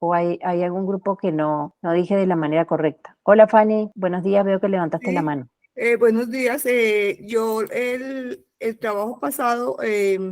o hay algún grupo que no dije de la manera correcta. Hola Fanny, buenos días, veo que levantaste la Sí, mano. buenos días. Yo el trabajo pasado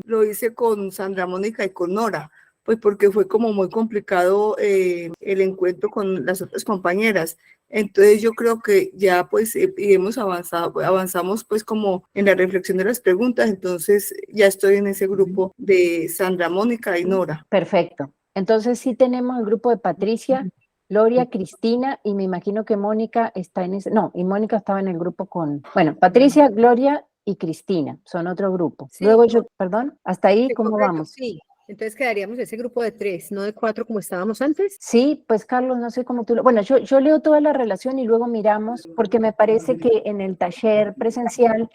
lo hice con Sandra Mónica y con Nora, pues porque fue como muy complicado el encuentro con las otras compañeras. Entonces yo creo que ya pues y hemos avanzamos pues como en la reflexión de las preguntas, entonces ya estoy en ese grupo de Sandra Mónica y Nora. Perfecto. Entonces sí tenemos el grupo de Patricia, Gloria, Cristina y me imagino que Mónica está en ese, no, y Mónica estaba en el grupo con, bueno, Patricia, Gloria y Cristina son otro grupo. Sí, Luego yo, perdón, hasta ahí, sí, ¿cómo correcto, vamos? sí. Entonces quedaríamos ese grupo de 3, no de 4 como estábamos antes. Sí, pues Carlos, no sé cómo tú lo... Bueno, yo leo toda la relación y luego miramos, porque me parece que en el taller presencial,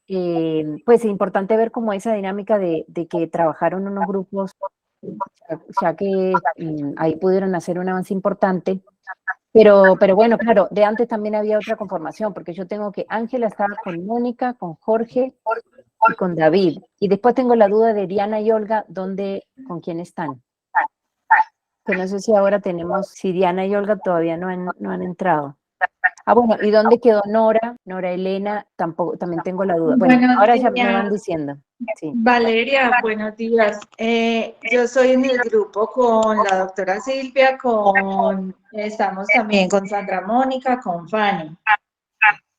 pues es importante ver como esa dinámica de que trabajaron unos grupos, ya que ahí pudieron hacer un avance importante. Pero bueno, claro, de antes también había otra conformación, porque yo tengo que Ángela estaba con Mónica, con Jorge y con David. Y después tengo la duda de Diana y Olga, con quién están. Que no sé si ahora tenemos, si Diana y Olga todavía no han entrado. Ah, bueno, ¿y dónde quedó Nora? Nora Elena, tampoco, también tengo la duda. Bueno, Buenos ahora ya me van días, diciendo. Sí. Valeria, buenos días. Yo soy en el grupo con la doctora Silvia, estamos también con Sandra Mónica, con Fanny.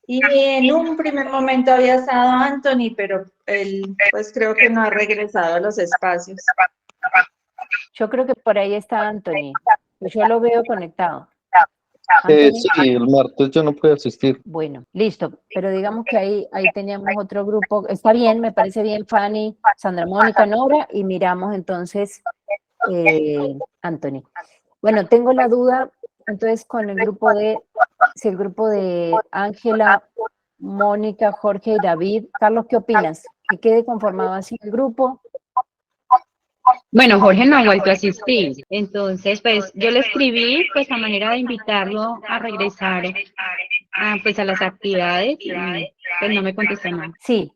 Y en un primer momento había estado Anthony, pero él pues creo que no ha regresado a los espacios. Yo creo que por ahí está Anthony. Pues yo lo veo conectado. Anthony. Sí, el martes yo no puedo asistir. Bueno, listo, pero digamos que ahí teníamos otro grupo, está bien, me parece bien, Fanny, Sandra Mónica, Nora, y miramos entonces Anthony. Bueno, tengo la duda, entonces con si el grupo de Ángela, Mónica, Jorge y David, Carlos, ¿qué opinas? ¿Que quede conformado así el grupo? Bueno, Jorge no ha vuelto a asistir, entonces pues yo le escribí pues a manera de invitarlo a regresar pues a las actividades y pues no me contestó nada. Sí,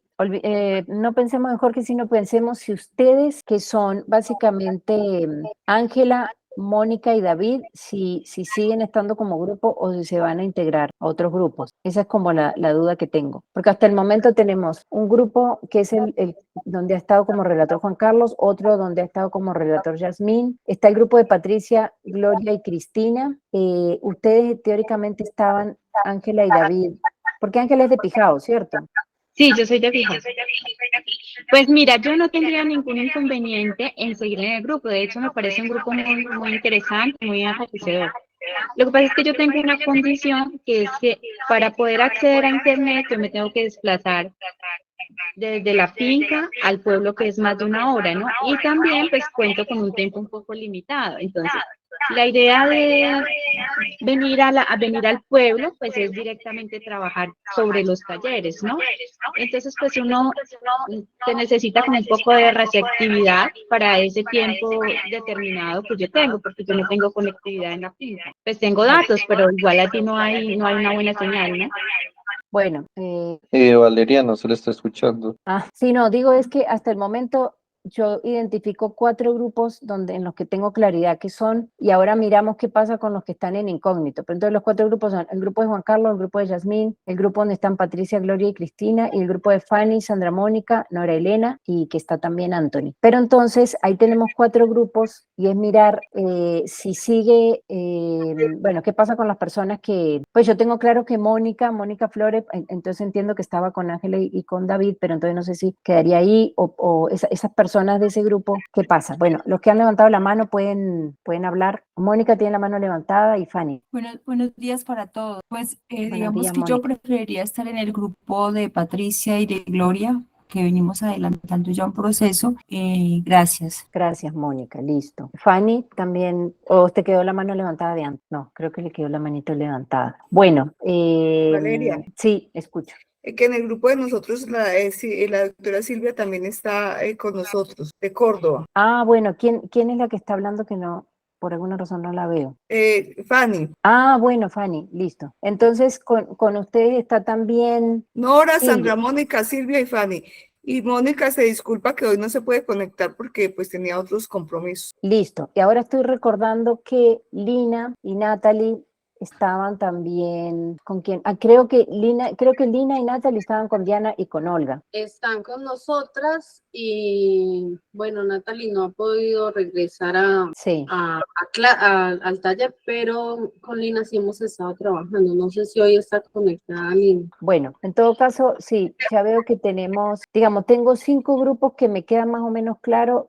no pensemos en Jorge, sino pensemos si ustedes, que son básicamente Ángela, Mónica y David, si siguen estando como grupo o si se van a integrar a otros grupos. Esa es como la duda que tengo. Porque hasta el momento tenemos un grupo que es el donde ha estado como relator Juan Carlos, otro donde ha estado como relator Yasmín, está el grupo de Patricia, Gloria y Cristina. Ustedes teóricamente estaban Ángela y David, porque Ángela es de Pijao, ¿cierto? Sí, yo soy de Fija. Pues mira, yo no tendría ningún inconveniente en seguir en el grupo. De hecho, me parece un grupo muy interesante, muy enriquecedor. Lo que pasa es que yo tengo una condición que es que para poder acceder a Internet yo me tengo que desplazar desde la finca al pueblo, que es más de una hora, ¿no? Y también pues cuento con un tiempo un poco limitado. Entonces, la idea de venir al pueblo pues es directamente trabajar sobre los talleres, ¿no? Entonces pues uno se necesita como un poco de receptividad para ese tiempo determinado que yo tengo, porque yo no tengo conectividad en la finca. Pues tengo datos, pero igual aquí no hay una buena señal, ¿no? Bueno, Valeria no se le está escuchando. sí, no, digo es que hasta el momento yo identifico 4 grupos en los que tengo claridad que son, y ahora miramos qué pasa con los que están en incógnito. Pero entonces los 4 grupos son el grupo de Juan Carlos, el grupo de Yasmín, el grupo donde están Patricia, Gloria y Cristina, y el grupo de Fanny, Sandra Mónica, Nora Elena, y que está también Anthony. Pero entonces ahí tenemos 4 grupos y es mirar si sigue, bueno, qué pasa con las personas que, pues yo tengo claro que Mónica Flores, entonces entiendo que estaba con Ángela y con David, pero entonces no sé si quedaría ahí o esas personas de ese grupo, ¿qué pasa? Bueno, los que han levantado la mano pueden hablar. Mónica tiene la mano levantada y Fanny. Buenos días para todos. Pues Buenos digamos días, que yo Mónica. preferiría estar en el grupo de Patricia y de Gloria, que venimos adelantando ya un proceso. Gracias. Gracias, Mónica. Listo. Fanny también, o te quedó la mano levantada de antes. No, creo que le quedó la manito levantada. Bueno, Valeria. sí, escucho. Que en el grupo de nosotros la doctora Silvia también está con nosotros, de Córdoba. Ah, bueno, ¿quién es la que está hablando que no, por alguna razón no la veo? Fanny. Ah, bueno, Fanny, listo. Entonces, con ustedes está también Nora, Silvia. Sandra Mónica, Silvia y Fanny. Y Mónica se disculpa que hoy no se puede conectar porque pues tenía otros compromisos. Listo. Y ahora estoy recordando que Lina y Natalie estaban también con quién. Creo que Lina y Natalie estaban con Diana y con Olga. Están con nosotras y bueno, Natalie no ha podido regresar Sí. al taller, pero con Lina sí hemos estado trabajando. No sé si hoy está conectada Lina. Bueno, en todo caso, sí, ya veo que tenemos, digamos, tengo 5 grupos que me quedan más o menos claros.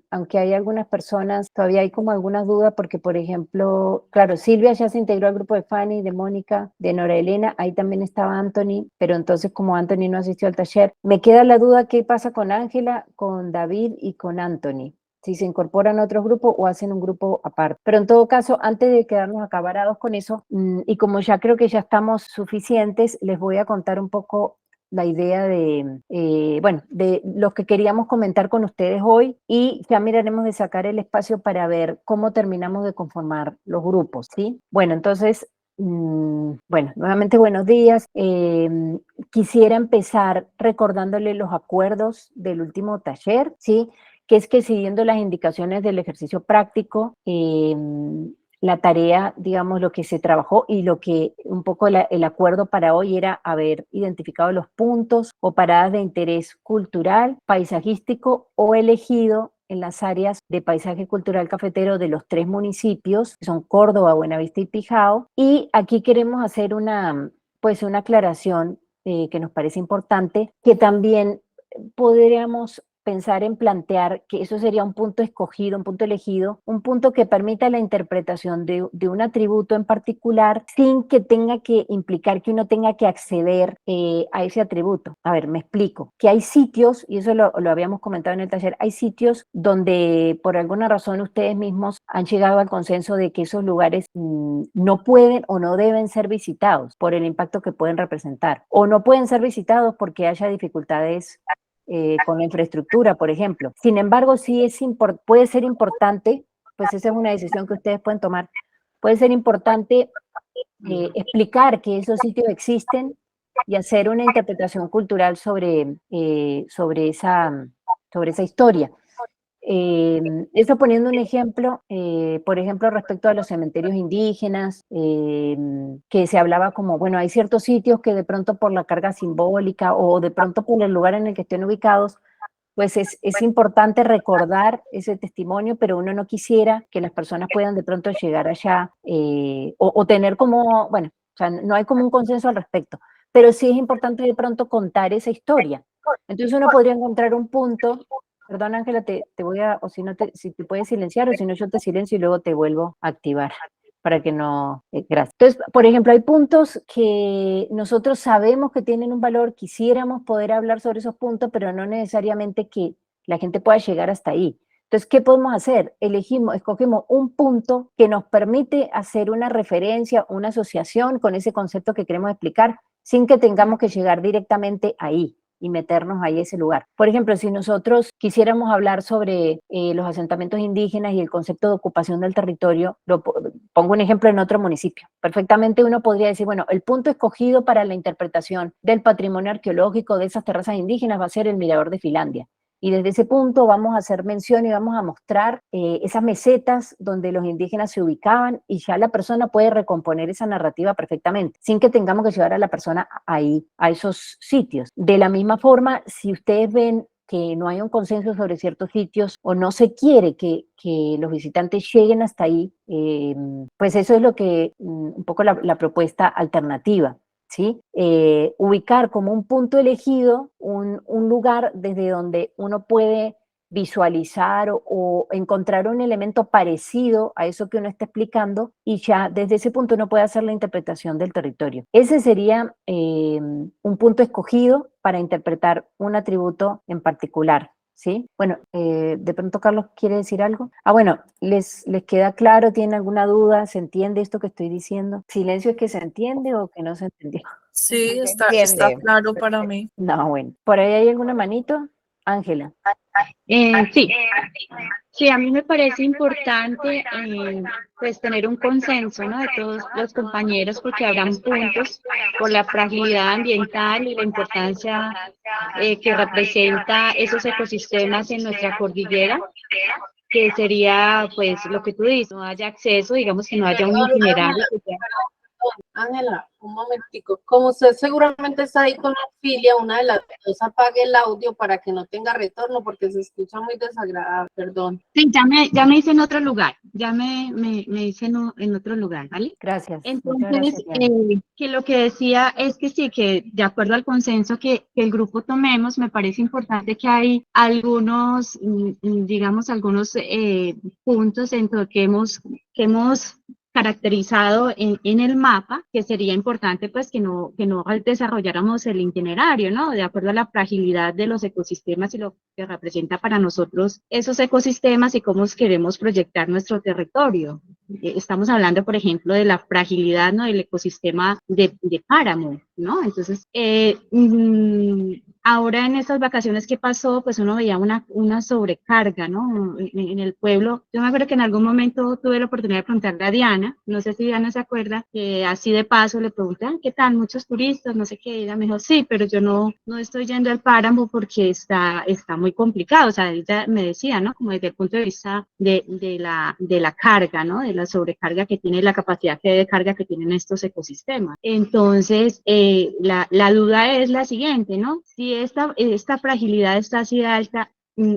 Aunque hay algunas personas, todavía hay como algunas dudas porque, por ejemplo, claro, Silvia ya se integró al grupo de Fanny, de Mónica, de Nora Elena, ahí también estaba Anthony, pero entonces como Anthony no asistió al taller, me queda la duda qué pasa con Ángela, con David y con Anthony, si se incorporan a otros grupos o hacen un grupo aparte. Pero en todo caso, antes de quedarnos acabarados con eso, y como ya creo que ya estamos suficientes, les voy a contar un poco la idea de los que queríamos comentar con ustedes hoy y ya miraremos de sacar el espacio para ver cómo terminamos de conformar los grupos, ¿sí? Bueno, entonces, bueno, nuevamente buenos días. Quisiera empezar recordándole los acuerdos del último taller, ¿sí? Que es que siguiendo las indicaciones del ejercicio práctico, la tarea, digamos, lo que se trabajó y lo que un poco el acuerdo para hoy era haber identificado los puntos o paradas de interés cultural, paisajístico o elegido en las áreas de paisaje cultural cafetero de los 3 municipios, que son Córdoba, Buenavista y Pijao. Y aquí queremos hacer una aclaración que nos parece importante, que también podríamos pensar en plantear que eso sería un punto escogido, un punto elegido, un punto que permita la interpretación de un atributo en particular sin que tenga que implicar que uno tenga que acceder a ese atributo. A ver, me explico. Que hay sitios, y eso lo habíamos comentado en el taller, hay sitios donde por alguna razón ustedes mismos han llegado al consenso de que esos lugares no pueden o no deben ser visitados por el impacto que pueden representar, o no pueden ser visitados porque haya dificultades con la infraestructura, por ejemplo. Sin embargo, sí puede ser importante, pues esa es una decisión que ustedes pueden tomar, puede ser importante explicar que esos sitios existen y hacer una interpretación cultural sobre esa historia. Eso poniendo un ejemplo, por ejemplo, respecto a los cementerios indígenas, que se hablaba como, bueno, hay ciertos sitios que de pronto por la carga simbólica o de pronto por el lugar en el que estén ubicados, pues es importante recordar ese testimonio, pero uno no quisiera que las personas puedan de pronto llegar allá o tener como, bueno, o sea, no hay como un consenso al respecto, pero sí es importante de pronto contar esa historia. Entonces uno podría encontrar un punto. Perdón, Ángela, te voy a, o si no, si te puedes silenciar, o si no, yo te silencio y luego te vuelvo a activar para que no, gracias. Entonces, por ejemplo, hay puntos que nosotros sabemos que tienen un valor, quisiéramos poder hablar sobre esos puntos, pero no necesariamente que la gente pueda llegar hasta ahí. Entonces, ¿qué podemos hacer? Escogemos un punto que nos permite hacer una referencia, una asociación con ese concepto que queremos explicar, sin que tengamos que llegar directamente ahí y meternos ahí a ese lugar. Por ejemplo, si nosotros quisiéramos hablar sobre los asentamientos indígenas y el concepto de ocupación del territorio, pongo un ejemplo en otro municipio. Perfectamente uno podría decir, bueno, el punto escogido para la interpretación del patrimonio arqueológico de esas terrazas indígenas va a ser el Mirador de Finlandia. Y desde ese punto vamos a hacer mención y vamos a mostrar esas mesetas donde los indígenas se ubicaban y ya la persona puede recomponer esa narrativa perfectamente, sin que tengamos que llevar a la persona ahí, a esos sitios. De la misma forma, si ustedes ven que no hay un consenso sobre ciertos sitios o no se quiere que los visitantes lleguen hasta ahí, pues eso es lo que un poco la propuesta alternativa. ¿Sí? Ubicar como un punto elegido un lugar desde donde uno puede visualizar o encontrar un elemento parecido a eso que uno está explicando y ya desde ese punto uno puede hacer la interpretación del territorio. Ese sería un punto escogido para interpretar un atributo en particular. ¿Sí? Bueno, de pronto Carlos quiere decir algo. Bueno, ¿les queda claro? ¿Tienen alguna duda? ¿Se entiende esto que estoy diciendo? ¿Silencio es que se entiende o que no se entendió? Sí, está entiende. claro para mí. No, bueno. ¿Por ahí hay alguna manito? Ángela. Sí, sí, a mí me parece importante pues tener un consenso, ¿no? De todos los compañeros, porque habrán puntos por la fragilidad ambiental y la importancia que representa esos ecosistemas en nuestra cordillera, que sería pues lo que tú dices, no haya acceso, digamos que no haya un itinerario que sea. Ángela, un momentico. Como usted seguramente está ahí con la filia, una de las dos apague el audio para que no tenga retorno porque se escucha muy desagradable, perdón. Sí, ya me hice en otro lugar, ya me hice en otro lugar, ¿vale? Gracias. Muchas Entonces, gracias, Diana. que lo que decía es que sí, que de acuerdo al consenso que el grupo tomemos, me parece importante que hay algunos, digamos, algunos puntos dentro que hemos caracterizado en el mapa, que sería importante pues que no desarrolláramos el itinerario, ¿no? De acuerdo a la fragilidad de los ecosistemas y lo que representa para nosotros esos ecosistemas y cómo queremos proyectar nuestro territorio. Estamos hablando, por ejemplo, de la fragilidad, ¿no? Del ecosistema de páramo, ¿no? Entonces, ahora en estas vacaciones que pasó, pues uno veía una sobrecarga, ¿no? En el pueblo. Yo me acuerdo que en algún momento tuve la oportunidad de preguntarle a Diana, no sé si Diana se acuerda, que así de paso le pregunté, ¿qué tal? Muchos turistas, no sé qué. Y ella me dijo, sí, pero yo no estoy yendo al páramo porque está muy complicado. O sea, ella me decía, ¿no? Como desde el punto de vista de la carga, ¿no? De la sobrecarga que tiene, la capacidad de carga que tienen estos ecosistemas. Entonces, la duda es la siguiente, ¿no? Si esta fragilidad está así de alta,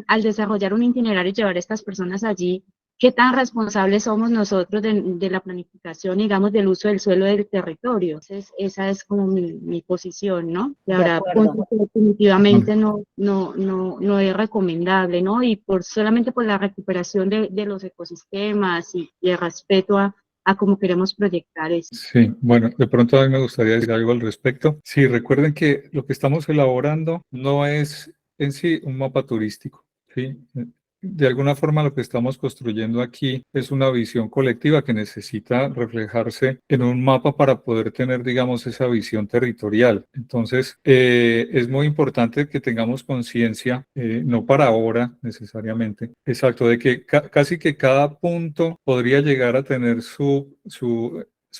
al desarrollar un itinerario y llevar a estas personas allí, ¿qué tan responsables somos nosotros de la planificación, digamos, del uso del suelo del territorio? Entonces, esa es como mi posición, ¿no? Y habrá puntos que definitivamente no es recomendable, ¿no? Y solamente por la recuperación de los ecosistemas y el respeto a cómo queremos proyectar eso. Sí, bueno, de pronto a mí me gustaría decir algo al respecto. Sí, recuerden que lo que estamos elaborando no es en sí un mapa turístico, ¿sí? De alguna forma lo que estamos construyendo aquí es una visión colectiva que necesita reflejarse en un mapa para poder tener, digamos, esa visión territorial. Entonces, es muy importante que tengamos conciencia, no para ahora necesariamente, exacto, de que casi que cada punto podría llegar a tener su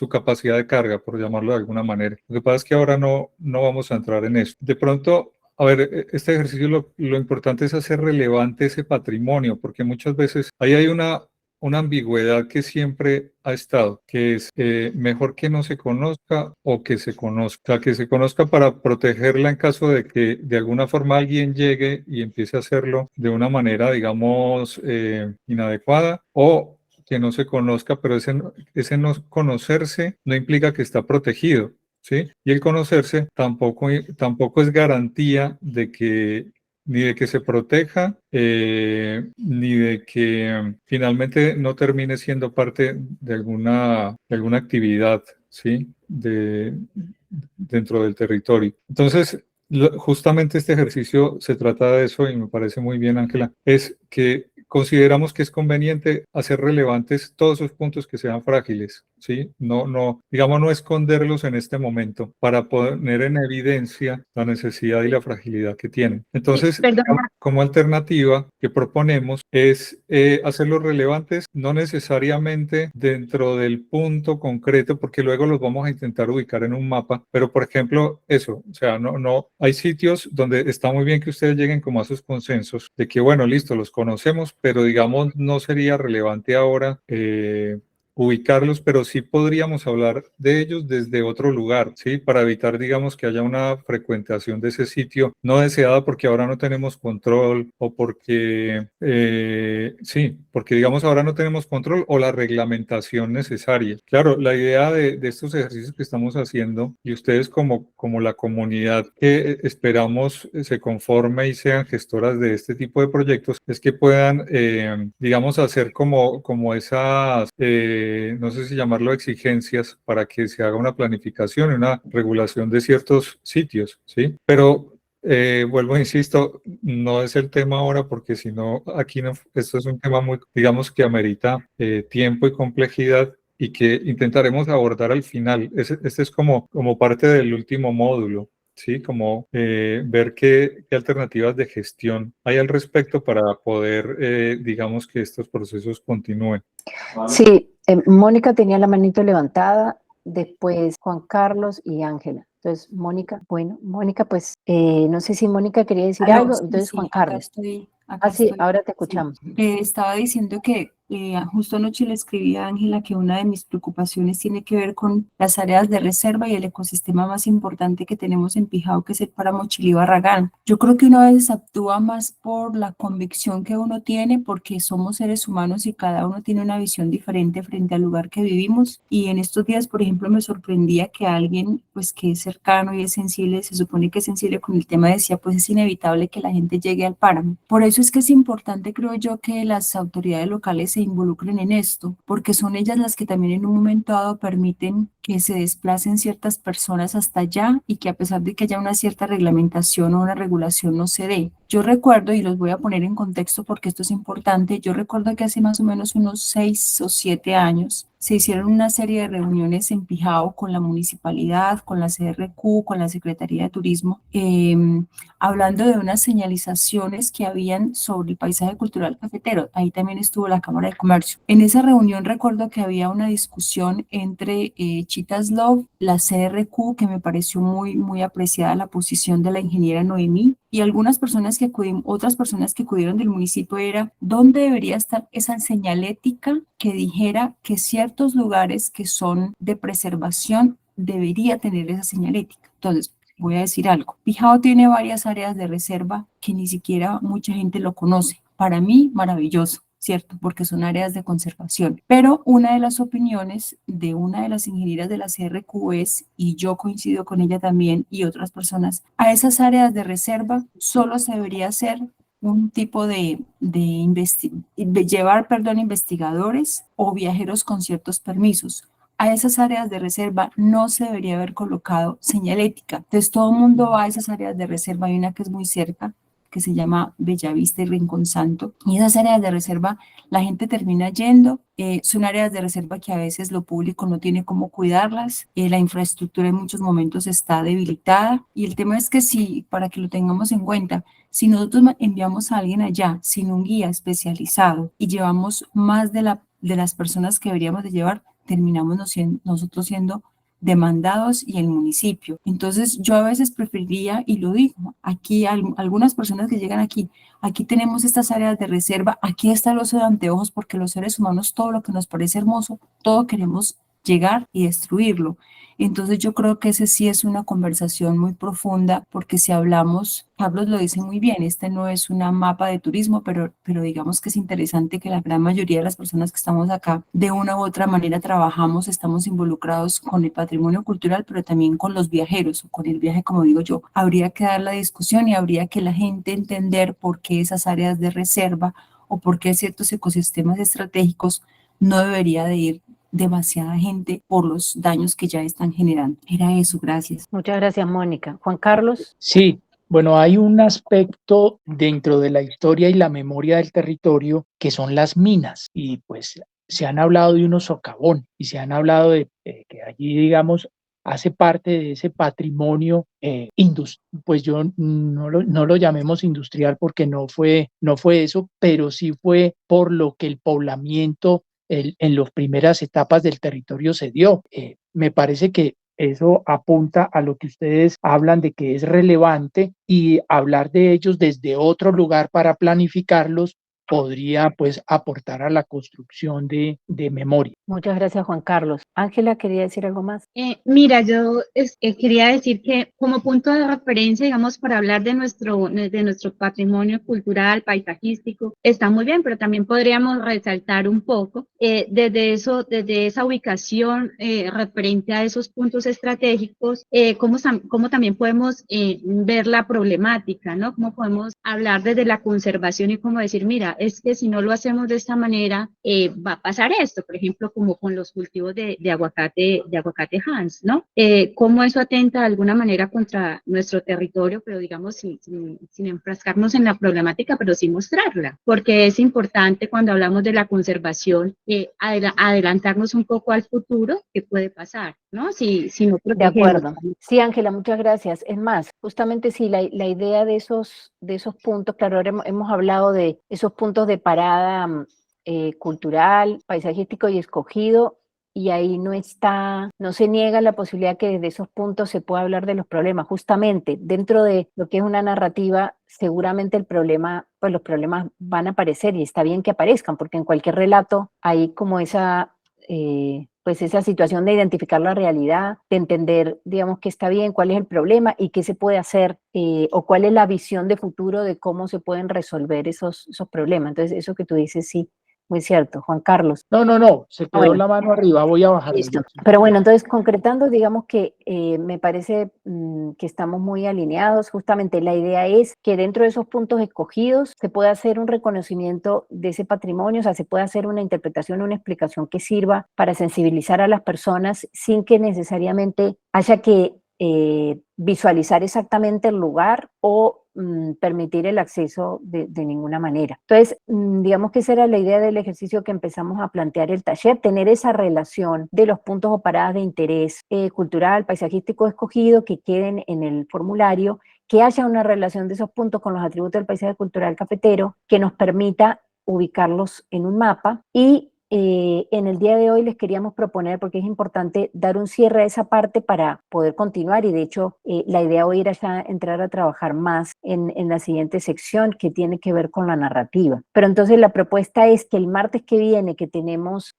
capacidad de carga, por llamarlo de alguna manera. Lo que pasa es que ahora no vamos a entrar en eso. De pronto, a ver, este ejercicio lo importante es hacer relevante ese patrimonio, porque muchas veces ahí hay una ambigüedad que siempre ha estado, que es mejor que no se conozca o que se conozca, que se conozca para protegerla en caso de que de alguna forma alguien llegue y empiece a hacerlo de una manera, digamos, inadecuada, o que no se conozca, pero ese no conocerse no implica que está protegido. ¿Sí? Y el conocerse tampoco es garantía de que ni de que se proteja, ni de que finalmente no termine siendo parte de alguna actividad, ¿sí? Dentro del territorio. Entonces, justamente este ejercicio se trata de eso y me parece muy bien, Ángela, es que consideramos que es conveniente hacer relevantes todos esos puntos que sean frágiles, ¿sí? Digamos, no esconderlos en este momento para poner en evidencia la necesidad y la fragilidad que tienen. Entonces, como alternativa que proponemos es hacerlos relevantes, no necesariamente dentro del punto concreto, porque luego los vamos a intentar ubicar en un mapa, pero por ejemplo, eso, o sea, hay sitios donde está muy bien que ustedes lleguen como a esos consensos de que, bueno, listo, los conocemos, pero digamos, no sería relevante ahora ubicarlos, pero sí podríamos hablar de ellos desde otro lugar, ¿sí? Para evitar, digamos, que haya una frecuentación de ese sitio no deseada porque ahora no tenemos control o porque, porque digamos ahora no tenemos control o la reglamentación necesaria. Claro, la idea de estos ejercicios que estamos haciendo y ustedes como la comunidad que esperamos se conforme y sean gestoras de este tipo de proyectos es que puedan, digamos, hacer como esas no sé si llamarlo exigencias para que se haga una planificación y una regulación de ciertos sitios, ¿sí? Pero vuelvo, insisto, no es el tema ahora porque si no, aquí no, esto es un tema muy, digamos, que amerita tiempo y complejidad y que intentaremos abordar al final. Este es como parte del último módulo. ¿sí? Como ver qué alternativas de gestión hay al respecto para poder, digamos, que estos procesos continúen. Sí, Mónica tenía la manito levantada, después Juan Carlos y Ángela. Entonces, Mónica, bueno, Mónica, pues no sé si Mónica quería decir Aló, algo, sí, entonces sí, Juan acá Carlos. estoy, Ah, sí, ahora te escuchamos. Estaba diciendo que justo anoche le escribí a Ángela que una de mis preocupaciones tiene que ver con las áreas de reserva y el ecosistema más importante que tenemos en Pijao, que es el páramo Chilí-Barragán. Yo creo que uno a veces actúa más por la convicción que uno tiene, porque somos seres humanos y cada uno tiene una visión diferente frente al lugar que vivimos. Y en estos días, por ejemplo, me sorprendía que alguien, pues que es cercano y es sensible, se supone que es sensible con el tema, decía, pues es inevitable que la gente llegue al páramo. Por eso es que es importante, creo yo, que las autoridades locales se involucren en esto, porque son ellas las que también en un momento dado permiten que se desplacen ciertas personas hasta allá y que a pesar de que haya una cierta reglamentación o una regulación no se dé. Yo recuerdo, y los voy a poner en contexto porque esto es importante, yo recuerdo que hace más o menos unos 6 o 7 años se hicieron una serie de reuniones en Pijao con la municipalidad, con la CRQ, con la Secretaría de Turismo, hablando de unas señalizaciones que habían sobre el paisaje cultural cafetero. Ahí también estuvo la Cámara de Comercio. En esa reunión recuerdo que había una discusión entre Chitas Love, la CRQ, que me pareció muy apreciada la posición de la ingeniera Noemí, y algunas personas que otras personas que acudieron del municipio, era dónde debería estar esa señalética que dijera que ciertos lugares que son de preservación debería tener esa señalética. Entonces, voy a decir algo. Pijao tiene varias áreas de reserva que ni siquiera mucha gente lo conoce. Para mí, maravilloso, ¿cierto? Porque son áreas de conservación. Pero una de las opiniones de una de las ingenieras de la CRQ es, y yo coincido con ella también y otras personas, a esas áreas de reserva solo se debería hacer un tipo de llevar, investigadores o viajeros con ciertos permisos. A esas áreas de reserva no se debería haber colocado señalética. Entonces todo el mundo va a esas áreas de reserva. Hay una que es muy cerca, que se llama Bellavista y Rincón Santo. Y esas áreas de reserva la gente termina yendo. Son áreas de reserva que a veces lo público no tiene cómo cuidarlas. La infraestructura en muchos momentos está debilitada. Y el tema es que si, para que lo tengamos en cuenta, si nosotros enviamos a alguien allá sin un guía especializado y llevamos más de las personas que deberíamos de llevar, terminamos nosotros siendo demandados y el municipio. Entonces yo a veces preferiría, y lo digo, aquí algunas personas que llegan aquí tenemos estas áreas de reserva, aquí está el oso de anteojos, porque los seres humanos todo lo que nos parece hermoso, todo queremos llegar y destruirlo. Entonces yo creo que ese sí es una conversación muy profunda, porque si hablamos, Carlos lo dice muy bien, este no es una mapa de turismo, pero digamos que es interesante que la gran mayoría de las personas que estamos acá, de una u otra manera trabajamos, estamos involucrados con el patrimonio cultural, pero también con los viajeros, o con el viaje, como digo yo. Habría que dar la discusión y habría que la gente entender por qué esas áreas de reserva o por qué ciertos ecosistemas estratégicos no debería de ir demasiada gente por los daños que ya están generando. Era eso, gracias. Muchas gracias, Mónica. Juan Carlos. Sí, bueno, hay un aspecto dentro de la historia y la memoria del territorio que son las minas, y pues se han hablado de unos socavón y se han hablado de que allí, digamos, hace parte de ese patrimonio pues yo no lo llamemos industrial porque no fue eso, pero sí fue por lo que el poblamiento en las primeras etapas del territorio se dio. Me parece que eso apunta a lo que ustedes hablan de que es relevante, y hablar de ellos desde otro lugar para planificarlos podría pues aportar a la construcción de memoria. Muchas gracias, Juan Carlos. Ángela, ¿quería decir algo más? Mira, yo quería decir que como punto de referencia, digamos, para hablar de nuestro patrimonio cultural, paisajístico, está muy bien, pero también podríamos resaltar un poco desde esa ubicación referente a esos puntos estratégicos, cómo también podemos ver la problemática, ¿no? Cómo podemos hablar desde la conservación y cómo decir, mira, sea, es que si no lo hacemos de esta manera, va a pasar esto, por ejemplo, como con los cultivos de aguacate Hans, ¿no? Cómo eso atenta de alguna manera contra nuestro territorio, pero digamos sin enfrascarnos en la problemática, pero sí mostrarla, porque es importante cuando hablamos de la conservación, adelantarnos un poco al futuro que puede pasar, ¿no? Si no De protegemos. acuerdo. Sí, Ángela, muchas gracias. Es más, justamente sí, la idea de esos puntos, claro, ahora hemos hablado de esos puntos de parada cultural, paisajístico y escogido, y ahí no se niega la posibilidad que desde esos puntos se pueda hablar de los problemas. Justamente, dentro de lo que es una narrativa, seguramente los problemas van a aparecer y está bien que aparezcan, porque en cualquier relato hay como esa situación de identificar la realidad, de entender, digamos, qué está bien, cuál es el problema y qué se puede hacer o cuál es la visión de futuro de cómo se pueden resolver esos problemas. Entonces, eso que tú dices, sí, muy cierto. Juan Carlos. No, se quedó Bueno. la mano arriba, voy a bajar. Listo. Pero bueno, entonces concretando, digamos que me parece que estamos muy alineados. Justamente la idea es que dentro de esos puntos escogidos se pueda hacer un reconocimiento de ese patrimonio, o sea, se pueda hacer una interpretación, una explicación que sirva para sensibilizar a las personas sin que necesariamente haya que visualizar exactamente el lugar o permitir el acceso de ninguna manera. Entonces, digamos que esa era la idea del ejercicio que empezamos a plantear el taller, tener esa relación de los puntos o paradas de interés cultural, paisajístico escogido que queden en el formulario, que haya una relación de esos puntos con los atributos del paisaje cultural cafetero que nos permita ubicarlos en un mapa y en el día de hoy les queríamos proponer, porque es importante dar un cierre a esa parte para poder continuar y de hecho la idea hoy era ya entrar a trabajar más en la siguiente sección que tiene que ver con la narrativa. Pero entonces la propuesta es que el martes que viene que tendríamos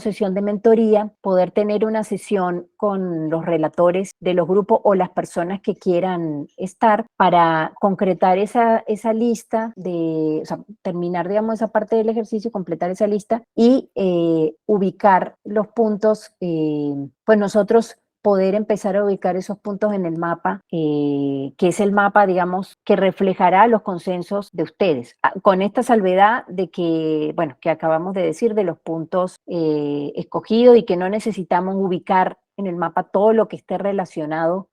sesión de mentoría, poder tener una sesión con los relatores de los grupos o las personas que quieran estar para concretar esa lista o sea, terminar, digamos, esa parte del ejercicio, completar esa lista y ubicar los puntos, pues nosotros poder empezar a ubicar esos puntos en el mapa, que es el mapa, digamos, que reflejará los consensos de ustedes, con esta salvedad de que, bueno, que acabamos de decir de los puntos escogidos y que no necesitamos ubicar en el mapa todo lo que esté relacionado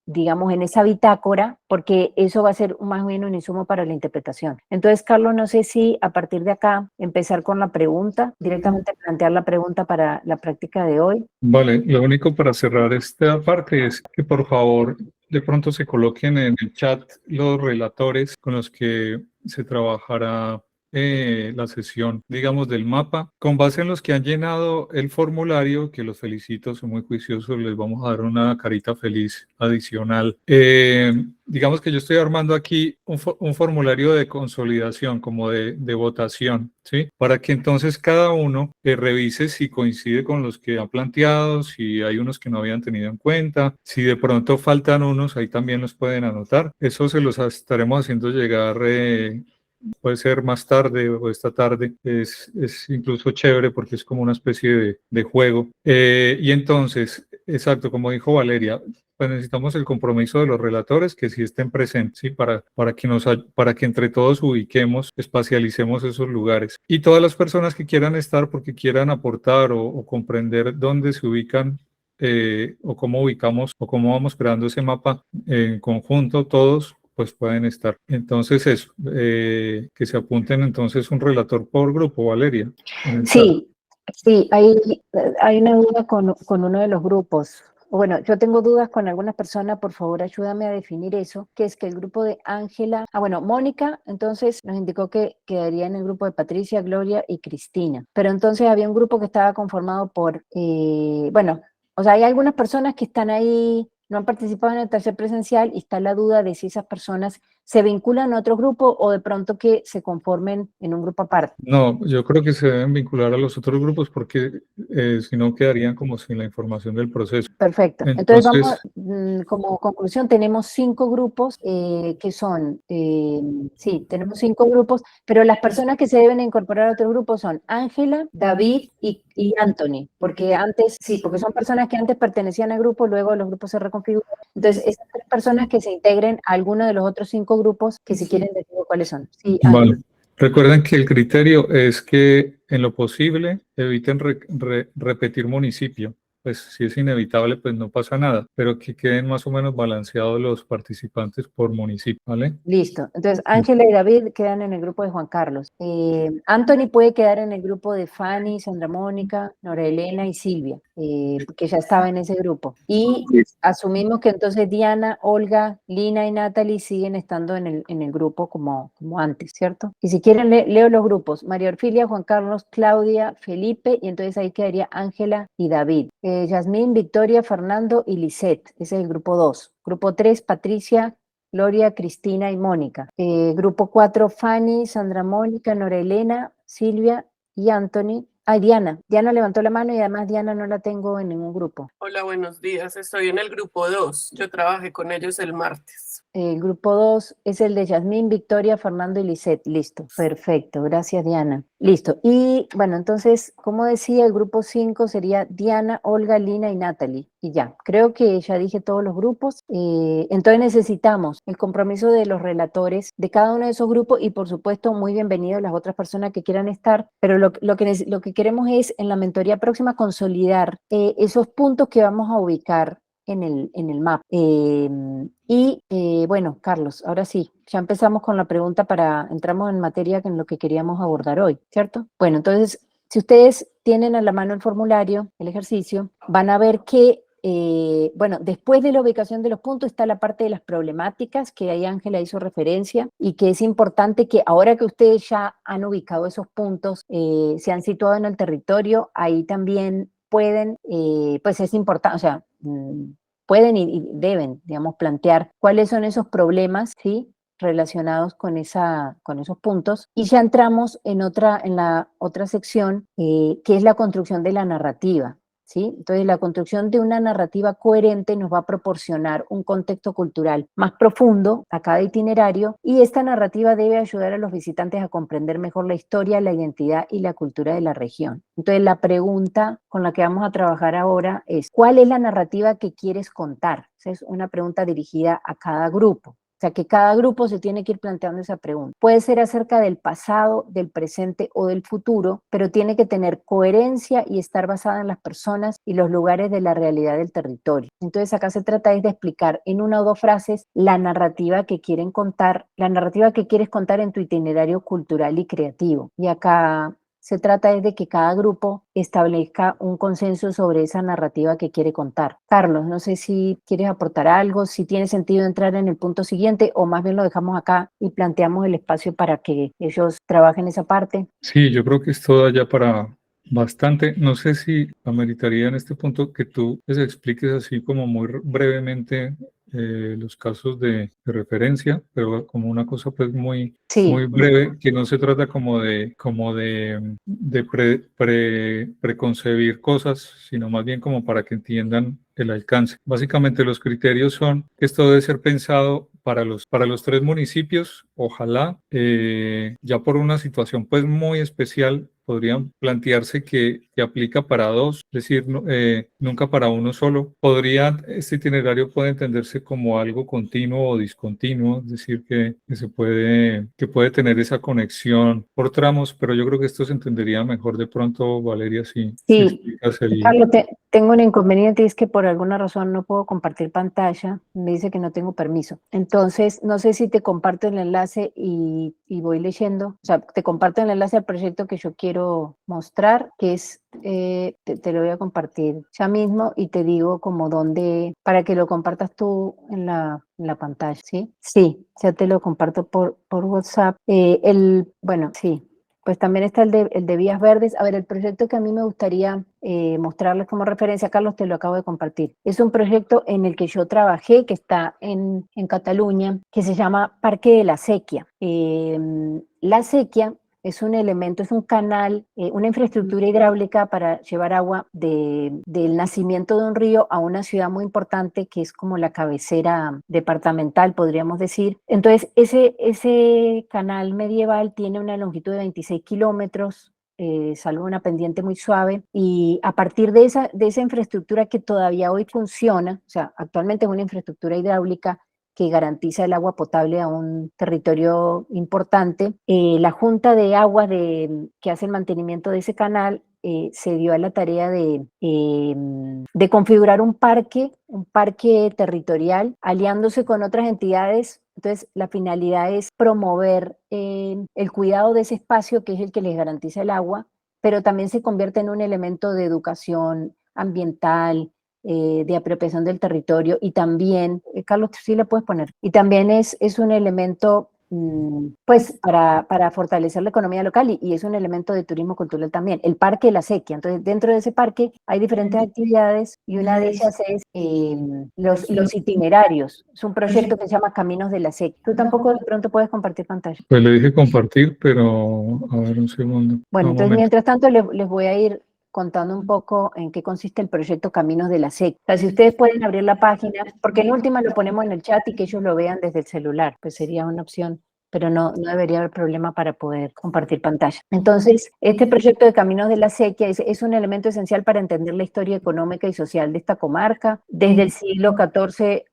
digamos, en esa bitácora, porque eso va a ser más o menos un insumo para la interpretación. Entonces, Carlos, no sé si a partir de acá empezar con la pregunta, directamente plantear la pregunta para la práctica de hoy. Vale, lo único para cerrar esta parte es que por favor de pronto se coloquen en el chat los relatores con los que se trabajará la sesión, digamos, del mapa, con base en los que han llenado el formulario, que los felicito, son muy juiciosos, les vamos a dar una carita feliz adicional. Digamos que yo estoy armando aquí un formulario de consolidación, como de votación, ¿sí? Para que entonces cada uno revise si coincide con los que han planteado, si hay unos que no habían tenido en cuenta, si de pronto faltan unos, ahí también los pueden anotar. Eso se los estaremos haciendo llegar puede ser más tarde o esta tarde, es incluso chévere porque es como una especie de juego. Y entonces, exacto, como dijo Valeria, pues necesitamos el compromiso de los relatores que sí estén presentes, ¿sí? Para que entre todos ubiquemos, espacialicemos esos lugares. Y todas las personas que quieran estar porque quieran aportar o comprender dónde se ubican o cómo ubicamos o cómo vamos creando ese mapa en conjunto todos, pues pueden estar. Entonces eso, que se apunten entonces un relator por grupo, Valeria. Sí, hay una duda con uno de los grupos. Bueno, yo tengo dudas con algunas personas, por favor ayúdame a definir eso, que es que el grupo de Ángela, Mónica, entonces nos indicó que quedaría en el grupo de Patricia, Gloria y Cristina, pero entonces había un grupo que estaba conformado por, o sea, hay algunas personas que están ahí, no han participado en el taller presencial y está la duda de si esas personas se vinculan a otro grupo o de pronto que se conformen en un grupo aparte. No, yo creo que se deben vincular a los otros grupos porque si no quedarían como sin la información del proceso. Perfecto. Entonces vamos, como conclusión, tenemos 5 grupos que son, tenemos 5 grupos, pero las personas que se deben incorporar a otro grupo son Ángela, David y Anthony, porque son personas que antes pertenecían al grupo, luego los grupos se reconfiguran. Entonces, esas 3 personas que se integren a alguno de los otros 5 grupos que si quieren decir cuáles son. Sí, vale. Recuerden que el criterio es que en lo posible eviten repetir municipio. Pues si es inevitable, pues no pasa nada, pero que queden más o menos balanceados los participantes por municipio, ¿vale? Listo. Entonces, Ángela y David quedan en el grupo de Juan Carlos. Anthony puede quedar en el grupo de Fanny, Sandra Mónica, Nora Elena y Silvia, que ya estaba en ese grupo. Y asumimos que entonces Diana, Olga, Lina y Natalie siguen estando en el grupo como antes, ¿cierto? Y si quieren, leo los grupos. María Orfilia, Juan Carlos, Claudia, Felipe, y entonces ahí quedaría Ángela y David. Yasmín, Victoria, Fernando y Lisette. Ese es el grupo 2. Grupo 3, Patricia, Gloria, Cristina y Mónica. Grupo 4, Fanny, Sandra Mónica, Nora Elena, Silvia y Anthony. Diana. Diana levantó la mano y además Diana no la tengo en ningún grupo. Hola, buenos días. Estoy en el grupo 2. Yo trabajé con ellos el martes. El grupo 2 es el de Yasmín, Victoria, Fernando y Lisette. Listo, perfecto. Gracias, Diana. Listo. Y bueno, entonces, como decía, el grupo 5 sería Diana, Olga, Lina y Natalie. Y ya, creo que ya dije todos los grupos. Entonces necesitamos el compromiso de los relatores de cada uno de esos grupos y por supuesto muy bienvenidos las otras personas que quieran estar, pero lo que queremos es en la mentoría próxima consolidar esos puntos que vamos a ubicar en el mapa. Bueno, Carlos, ahora sí, ya empezamos con la pregunta entramos en materia en lo que queríamos abordar hoy, ¿cierto? Bueno, entonces, si ustedes tienen a la mano el formulario, el ejercicio, van a ver que después de la ubicación de los puntos está la parte de las problemáticas que ahí Ángela hizo referencia y que es importante que ahora que ustedes ya han ubicado esos puntos, se han situado en el territorio, ahí también pueden, pues es importante, o sea, pueden y deben, digamos, plantear cuáles son esos problemas, ¿sí?, relacionados con esos puntos. Y ya entramos en la otra sección, que es la construcción de la narrativa, ¿sí? Entonces, la construcción de una narrativa coherente nos va a proporcionar un contexto cultural más profundo a cada itinerario y esta narrativa debe ayudar a los visitantes a comprender mejor la historia, la identidad y la cultura de la región. Entonces, la pregunta con la que vamos a trabajar ahora es, ¿cuál es la narrativa que quieres contar? Esa es una pregunta dirigida a cada grupo. O sea, que cada grupo se tiene que ir planteando esa pregunta. Puede ser acerca del pasado, del presente o del futuro, pero tiene que tener coherencia y estar basada en las personas y los lugares de la realidad del territorio. Entonces, acá se trata de explicar en una o dos frases la narrativa que quieren contar, la narrativa que quieres contar en tu itinerario cultural y creativo. Y acá se trata de que cada grupo establezca un consenso sobre esa narrativa que quiere contar. Carlos, no sé si quieres aportar algo, si tiene sentido entrar en el punto siguiente o más bien lo dejamos acá y planteamos el espacio para que ellos trabajen esa parte. Sí, yo creo que esto da ya para bastante. No sé si ameritaría en este punto que tú les expliques así como muy brevemente los casos de referencia, pero como una cosa pues muy breve, que no se trata como de preconcebir cosas, sino más bien como para que entiendan el alcance. Básicamente los criterios son que esto debe ser pensado para los 3 municipios, ojalá, ya por una situación pues muy especial, podrían plantearse que aplica para 2, es decir, nunca para uno solo. Este itinerario puede entenderse como algo continuo o discontinuo, es decir, que puede tener esa conexión por tramos, pero yo creo que esto se entendería mejor de pronto, Valeria, si explicas Carlos, tengo un inconveniente y es que por alguna razón no puedo compartir pantalla, me dice que no tengo permiso. Entonces, no sé si te comparto el enlace y voy leyendo, o sea, te comparto el enlace al proyecto que yo quiero mostrar, que es, te lo voy a compartir ya mismo y te digo como dónde, para que lo compartas tú en la pantalla, ¿sí? Sí, ya te lo comparto por WhatsApp. Bueno, sí. Pues también está el de Vías Verdes. A ver, el proyecto que a mí me gustaría mostrarles como referencia, Carlos, te lo acabo de compartir. Es un proyecto en el que yo trabajé, que está en Cataluña, que se llama Parque de la Sequía. La sequía es un elemento, es un canal, una infraestructura hidráulica para llevar agua del nacimiento de un río a una ciudad muy importante que es como la cabecera departamental, podríamos decir. Entonces, ese canal medieval tiene una longitud de 26 kilómetros, salvo una pendiente muy suave, y a partir de esa infraestructura que todavía hoy funciona, o sea, actualmente es una infraestructura hidráulica que garantiza el agua potable a un territorio importante. La Junta de Aguas que hace el mantenimiento de ese canal se dio a la tarea de configurar un parque territorial, aliándose con otras entidades. Entonces, la finalidad es promover el cuidado de ese espacio, que es el que les garantiza el agua, pero también se convierte en un elemento de educación ambiental, de apropiación del territorio, y también, Carlos, sí le puedes poner, y también es un elemento pues para fortalecer la economía local, y es un elemento de turismo cultural también, el Parque de la Sequía. Entonces, dentro de ese parque hay diferentes actividades, y una de ellas es los itinerarios. Es un proyecto que se llama Caminos de la Sequía. Tú tampoco de pronto puedes compartir pantalla. Pues le dije compartir, pero a ver un segundo. Bueno, Un entonces momento. mientras tanto les voy a ir contando un poco en qué consiste el proyecto Caminos de la Sequía. O sea, si ustedes pueden abrir la página, porque en última lo ponemos en el chat y que ellos lo vean desde el celular, pues sería una opción, pero no debería haber problema para poder compartir pantalla. Entonces, este proyecto de Caminos de la Sequía es un elemento esencial para entender la historia económica y social de esta comarca. Desde el siglo XIV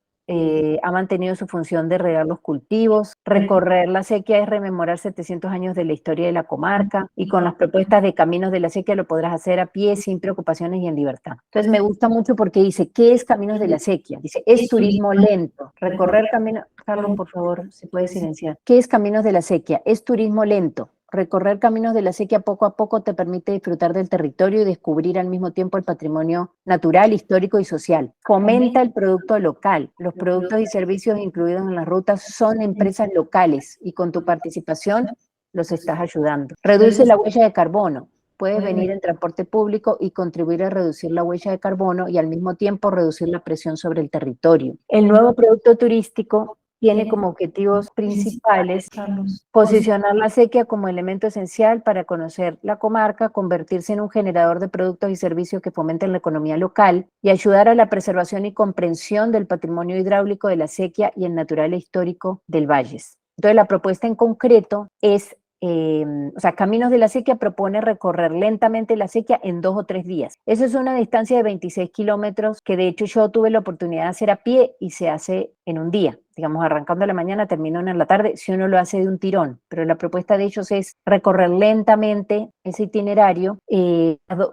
ha mantenido su función de regar los cultivos. Recorrer la sequía es rememorar 700 años de la historia de la comarca, y con las propuestas de Caminos de la Sequía lo podrás hacer a pie, sin preocupaciones y en libertad. Entonces me gusta mucho porque dice, ¿qué es Caminos de la Sequía? Dice, es turismo lento. Recorrer caminos, Carlos, por favor, se puede silenciar. ¿Qué es Caminos de la Sequía? Es turismo lento. Recorrer Caminos de la Sequía poco a poco te permite disfrutar del territorio y descubrir al mismo tiempo el patrimonio natural, histórico y social. Fomenta el producto local. Los productos y servicios incluidos en las rutas son empresas locales, y con tu participación los estás ayudando. Reduce la huella de carbono. Puedes venir en transporte público y contribuir a reducir la huella de carbono, y al mismo tiempo reducir la presión sobre el territorio. El nuevo producto turístico tiene como objetivos principales, Carlos, posicionar la sequía como elemento esencial para conocer la comarca, convertirse en un generador de productos y servicios que fomenten la economía local, y ayudar a la preservación y comprensión del patrimonio hidráulico de la sequía y el natural e histórico del Valles. Entonces, la propuesta en concreto es o sea, Caminos de la Sequía propone recorrer lentamente la sequía en 2 o 3 días. Esa es una distancia de 26 kilómetros que de hecho yo tuve la oportunidad de hacer a pie, y se hace en un día. Digamos, arrancando en la mañana, terminando en la tarde, si uno lo hace de un tirón. Pero la propuesta de ellos es recorrer lentamente ese itinerario.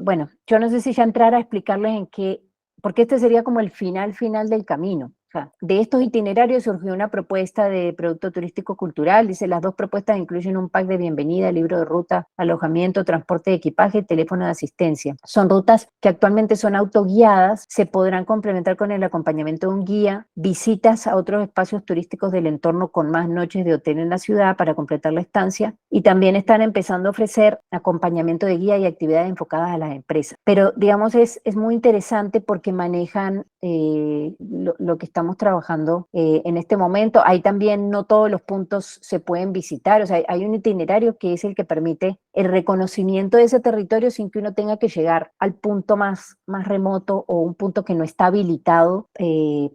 Bueno, yo no sé si ya entrar a explicarles en qué, porque este sería como el final del camino. O sea, de estos itinerarios surgió una propuesta de producto turístico cultural. Dice, las 2 propuestas incluyen un pack de bienvenida, libro de ruta, alojamiento, transporte de equipaje y teléfono de asistencia. Son rutas que actualmente son autoguiadas, se podrán complementar con el acompañamiento de un guía, visitas a otros espacios turísticos del entorno con más noches de hotel en la ciudad para completar la estancia, y también están empezando a ofrecer acompañamiento de guía y actividades enfocadas a las empresas. Pero, digamos, es muy interesante porque manejan lo que estamos trabajando en este momento. Ahí también no todos los puntos se pueden visitar, o sea, hay un itinerario que es el que permite el reconocimiento de ese territorio sin que uno tenga que llegar al punto más remoto, o un punto que no está habilitado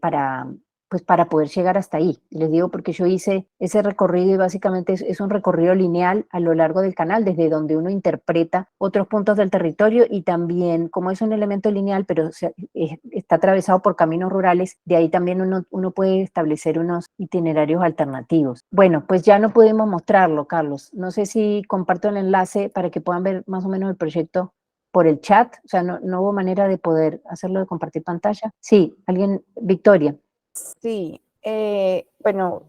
para poder llegar hasta ahí. Les digo porque yo hice ese recorrido, y básicamente es un recorrido lineal a lo largo del canal, desde donde uno interpreta otros puntos del territorio, y también, como es un elemento lineal, pero está atravesado por caminos rurales, de ahí también uno puede establecer unos itinerarios alternativos. Bueno, pues ya no pudimos mostrarlo, Carlos. No sé si comparto el enlace para que puedan ver más o menos el proyecto por el chat. O sea, no hubo manera de poder hacerlo, de compartir pantalla. Sí, alguien, Victoria. Sí, bueno,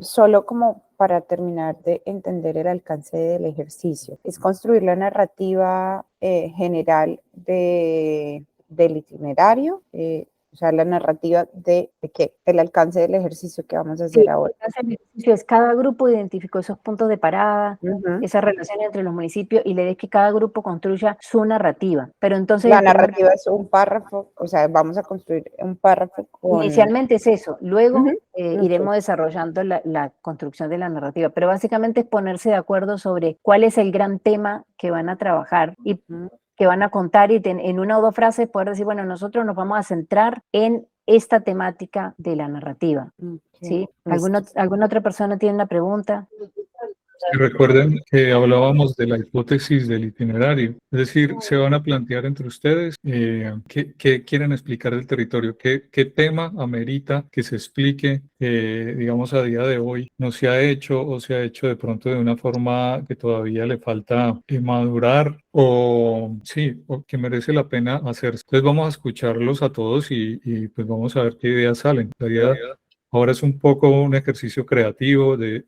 solo como para terminar de entender el alcance del ejercicio, es construir la narrativa general del itinerario, o sea, la narrativa de qué, el alcance del ejercicio que vamos a hacer ahora. El alcance del ejercicio es, cada grupo identificó esos puntos de parada, esa relación entre los municipios, y la idea es que cada grupo construya su narrativa. Pero entonces la narrativa es un párrafo, o sea, vamos a construir un párrafo con... Inicialmente es eso, luego iremos desarrollando la construcción de la narrativa, pero básicamente es ponerse de acuerdo sobre cuál es el gran tema que van a trabajar y que van a contar, y en 1 o 2 frases poder decir, bueno, nosotros nos vamos a centrar en esta temática de la narrativa. ¿Sí? ¿Alguna otra persona tiene una pregunta? Y recuerden que hablábamos de la hipótesis del itinerario, es decir, se van a plantear entre ustedes qué quieren explicar del territorio, qué tema amerita que se explique, digamos, a día de hoy no se ha hecho o se ha hecho de pronto de una forma que todavía le falta madurar o sí, o que merece la pena hacerse. Entonces vamos a escucharlos a todos y pues vamos a ver qué ideas salen. Ahora es un poco un ejercicio creativo de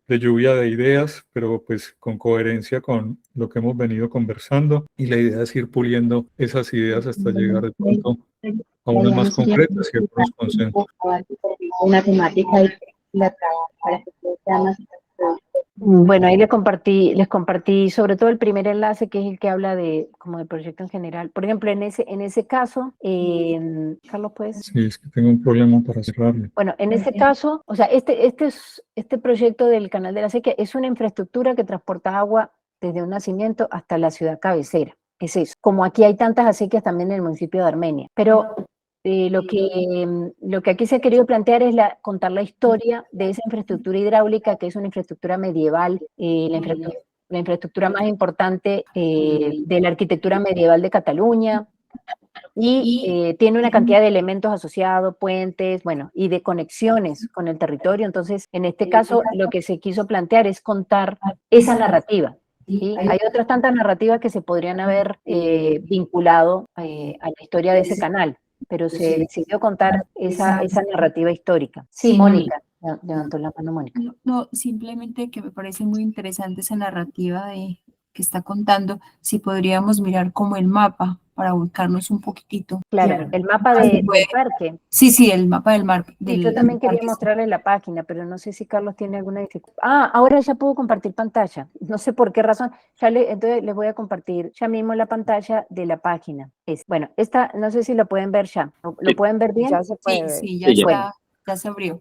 lluvia de ideas, pero pues con coherencia con lo que hemos venido conversando y la idea es ir puliendo esas ideas hasta llegar de pronto a unas más concretas y a unos consensos. Una temática y la trabajo para que sea más. Bueno, ahí les compartí sobre todo el primer enlace, que es el que habla de como del proyecto en general. Por ejemplo, en ese caso, Carlos, ¿puedes? Sí, es que tengo un problema para cerrarlo. Bueno, en ese caso, o sea, este proyecto del Canal de la Sequía es una infraestructura que transporta agua desde un nacimiento hasta la ciudad cabecera. Es eso. Como aquí hay tantas acequias también en el municipio de Armenia. Pero lo que aquí se ha querido plantear es contar la historia de esa infraestructura hidráulica, que es una infraestructura medieval, la infraestructura más importante de la arquitectura medieval de Cataluña, y tiene una cantidad de elementos asociados, puentes, bueno, y de conexiones con el territorio. Entonces, en este caso, lo que se quiso plantear es contar esa narrativa. ¿Sí? Hay otras tantas narrativas que se podrían haber vinculado a la historia de ese canal, pero se decidió contar esa narrativa histórica. Sí, Mónica, levantó la mano Mónica. No, simplemente que me parece muy interesante esa narrativa que está contando, si podríamos mirar como el mapa para ubicarnos un poquitito. Claro, el mapa del parque. Sí, el mapa del mar. Yo también quería mostrarles la página, pero no sé si Carlos tiene alguna dificultad. Ahora ya puedo compartir pantalla. No sé por qué razón. Entonces les voy a compartir ya mismo la pantalla de la página. Bueno, esta no sé si lo pueden ver ya. ¿Lo pueden ver bien? Ya se puede ver. Sí, ya se abrió.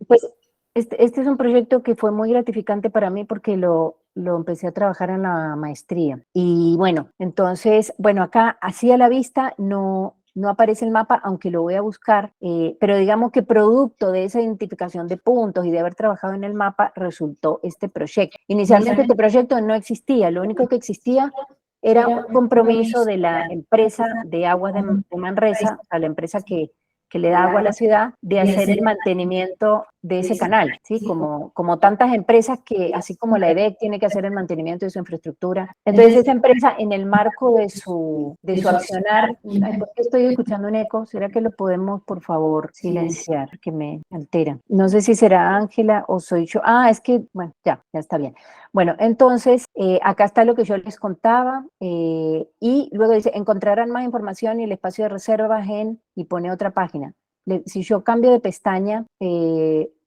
Pues este es un proyecto que fue muy gratificante para mí porque lo empecé a trabajar en la maestría. Y bueno, entonces, acá así a la vista no aparece el mapa, aunque lo voy a buscar, pero digamos que producto de esa identificación de puntos y de haber trabajado en el mapa resultó este proyecto. Inicialmente este proyecto no existía, lo único que existía era un compromiso de la empresa de aguas de Manresa, a la empresa que le da agua a la ciudad, de hacer el mantenimiento de ese canal, ¿sí? Como tantas empresas que, así como la EDEC tiene que hacer el mantenimiento de su infraestructura. Entonces esa empresa, en el marco de su accionar, ¿por qué estoy escuchando un eco? ¿Será que lo podemos, por favor, silenciar? Que me altera. No sé si será Ángela o soy yo. Es que, bueno, ya está bien. Bueno, entonces, acá está lo que yo les contaba, y luego dice, encontrarán más información y el espacio de reservas y pone otra página. Si yo cambio de pestaña,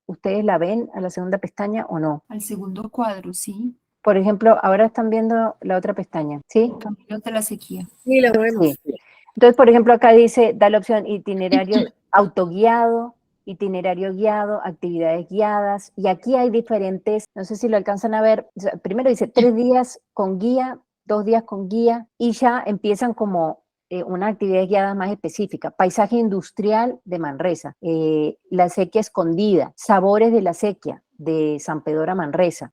¿ustedes la ven a la segunda pestaña o no? Al segundo cuadro, sí. Por ejemplo, ahora están viendo la otra pestaña, ¿sí? Camino de la sequía. Sí, lo vemos. Sí. Entonces, por ejemplo, acá dice, da la opción itinerario autoguiado, itinerario guiado, actividades guiadas, y aquí hay diferentes, no sé si lo alcanzan a ver, o sea, primero dice 3 días con guía, 2 días con guía, y ya empiezan como unas actividades guiadas más específicas. Paisaje industrial de Manresa, la sequía escondida, sabores de la sequía de San Pedro a Manresa,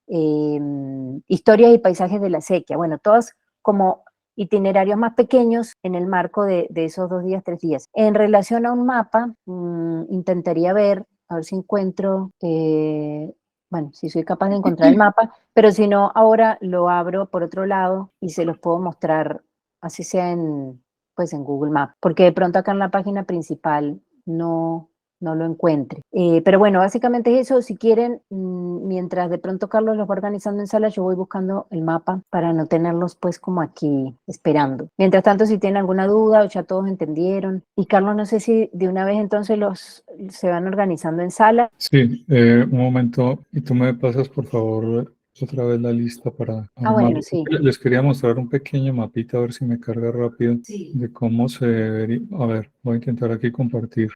historias y paisajes de la sequía, bueno, todas como itinerarios más pequeños en el marco de esos 2 días, 3 días. En relación a un mapa, intentaría ver, a ver si encuentro, si soy capaz de encontrar el mapa, pero si no, ahora lo abro por otro lado y se los puedo mostrar, así sea en Google Maps, porque de pronto acá en la página principal no lo encuentre. Pero bueno, básicamente es eso. Si quieren, mientras de pronto Carlos los va organizando en sala, yo voy buscando el mapa para no tenerlos pues como aquí esperando. Mientras tanto, si tienen alguna duda o ya todos entendieron. Y Carlos, no sé si de una vez entonces se van organizando en sala. Sí, un momento, y tú me pasas por favor otra vez la lista para bueno, sí. Les quería mostrar un pequeño mapita, a ver si me carga rápido, de cómo se debería. A ver, voy a intentar aquí compartir.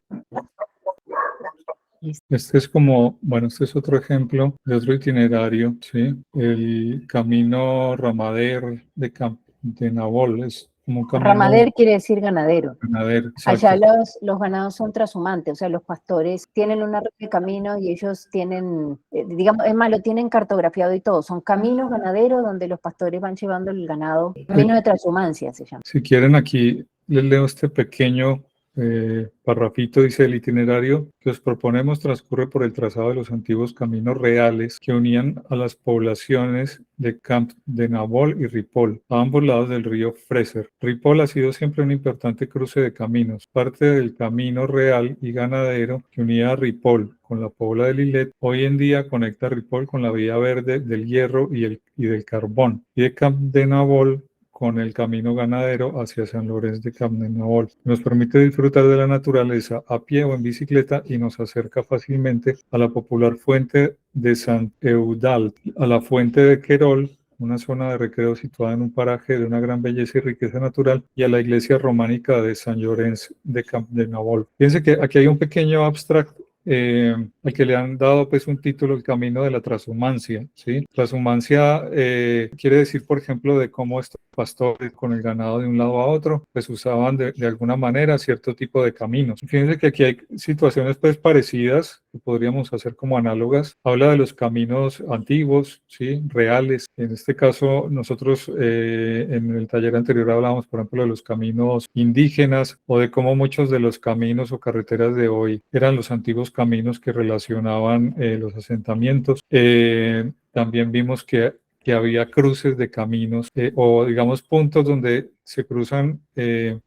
Este es este es otro ejemplo de otro itinerario, ¿sí? El camino Ramader de Nabol, es como un camino Ramader quiere decir ganadero. ganadero. Allá Exacto. los ganados son trashumantes, o sea, los pastores tienen una red de caminos y ellos tienen, digamos, es más, lo tienen cartografiado y todo. Son caminos ganaderos donde los pastores van llevando el ganado. Camino de transhumancia se llama. Si quieren, aquí les leo este pequeño parrafito. Dice: el itinerario que os proponemos transcurre por el trazado de los antiguos caminos reales que unían a las poblaciones de Camp de Nabol y Ripoll, a ambos lados del río Fraser. Ripoll ha sido siempre un importante cruce de caminos, parte del camino real y ganadero que unía a Ripoll con la Pobla de Lillet. Hoy en día conecta Ripoll con la vía verde del hierro y del carbón, y de Camp de Nabol con el camino ganadero hacia San Lorenzo de Camdenabol. Nos permite disfrutar de la naturaleza a pie o en bicicleta y nos acerca fácilmente a la popular fuente de Sant Eudald, a la fuente de Querol, una zona de recreo situada en un paraje de una gran belleza y riqueza natural, y a la iglesia románica de San Llorenç de Camdenabol. Fíjense que aquí hay un pequeño abstract al que le han dado pues un título: el camino de la transhumancia, ¿sí? Transhumancia quiere decir, por ejemplo, de cómo estos pastores con el ganado de un lado a otro pues usaban de alguna manera cierto tipo de caminos. Fíjense que aquí hay situaciones pues parecidas que podríamos hacer como análogas. Habla de los caminos antiguos, ¿sí? Reales. En este caso nosotros en el taller anterior hablábamos, por ejemplo, de los caminos indígenas, o de cómo muchos de los caminos o carreteras de hoy eran los antiguos caminos que relacionaban los asentamientos. También vimos que había cruces de caminos o digamos puntos donde se cruzan,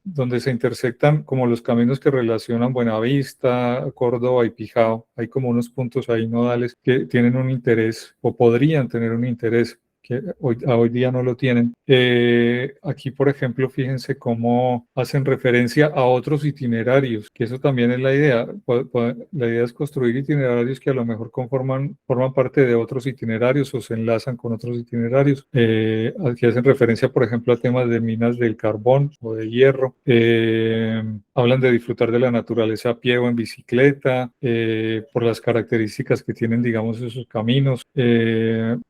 donde se intersectan como los caminos que relacionan Buenavista, Córdoba y Pijao. Hay como unos puntos ahí nodales que tienen un interés o podrían tener un interés que hoy día no lo tienen. Aquí, por ejemplo, fíjense cómo hacen referencia a otros itinerarios, que eso también es la idea. La idea es construir itinerarios que a lo mejor forman parte de otros itinerarios o se enlazan con otros itinerarios. Aquí hacen referencia, por ejemplo, a temas de minas del carbón o de hierro. Hablan de disfrutar de la naturaleza a pie o en bicicleta, por las características que tienen, digamos, esos caminos.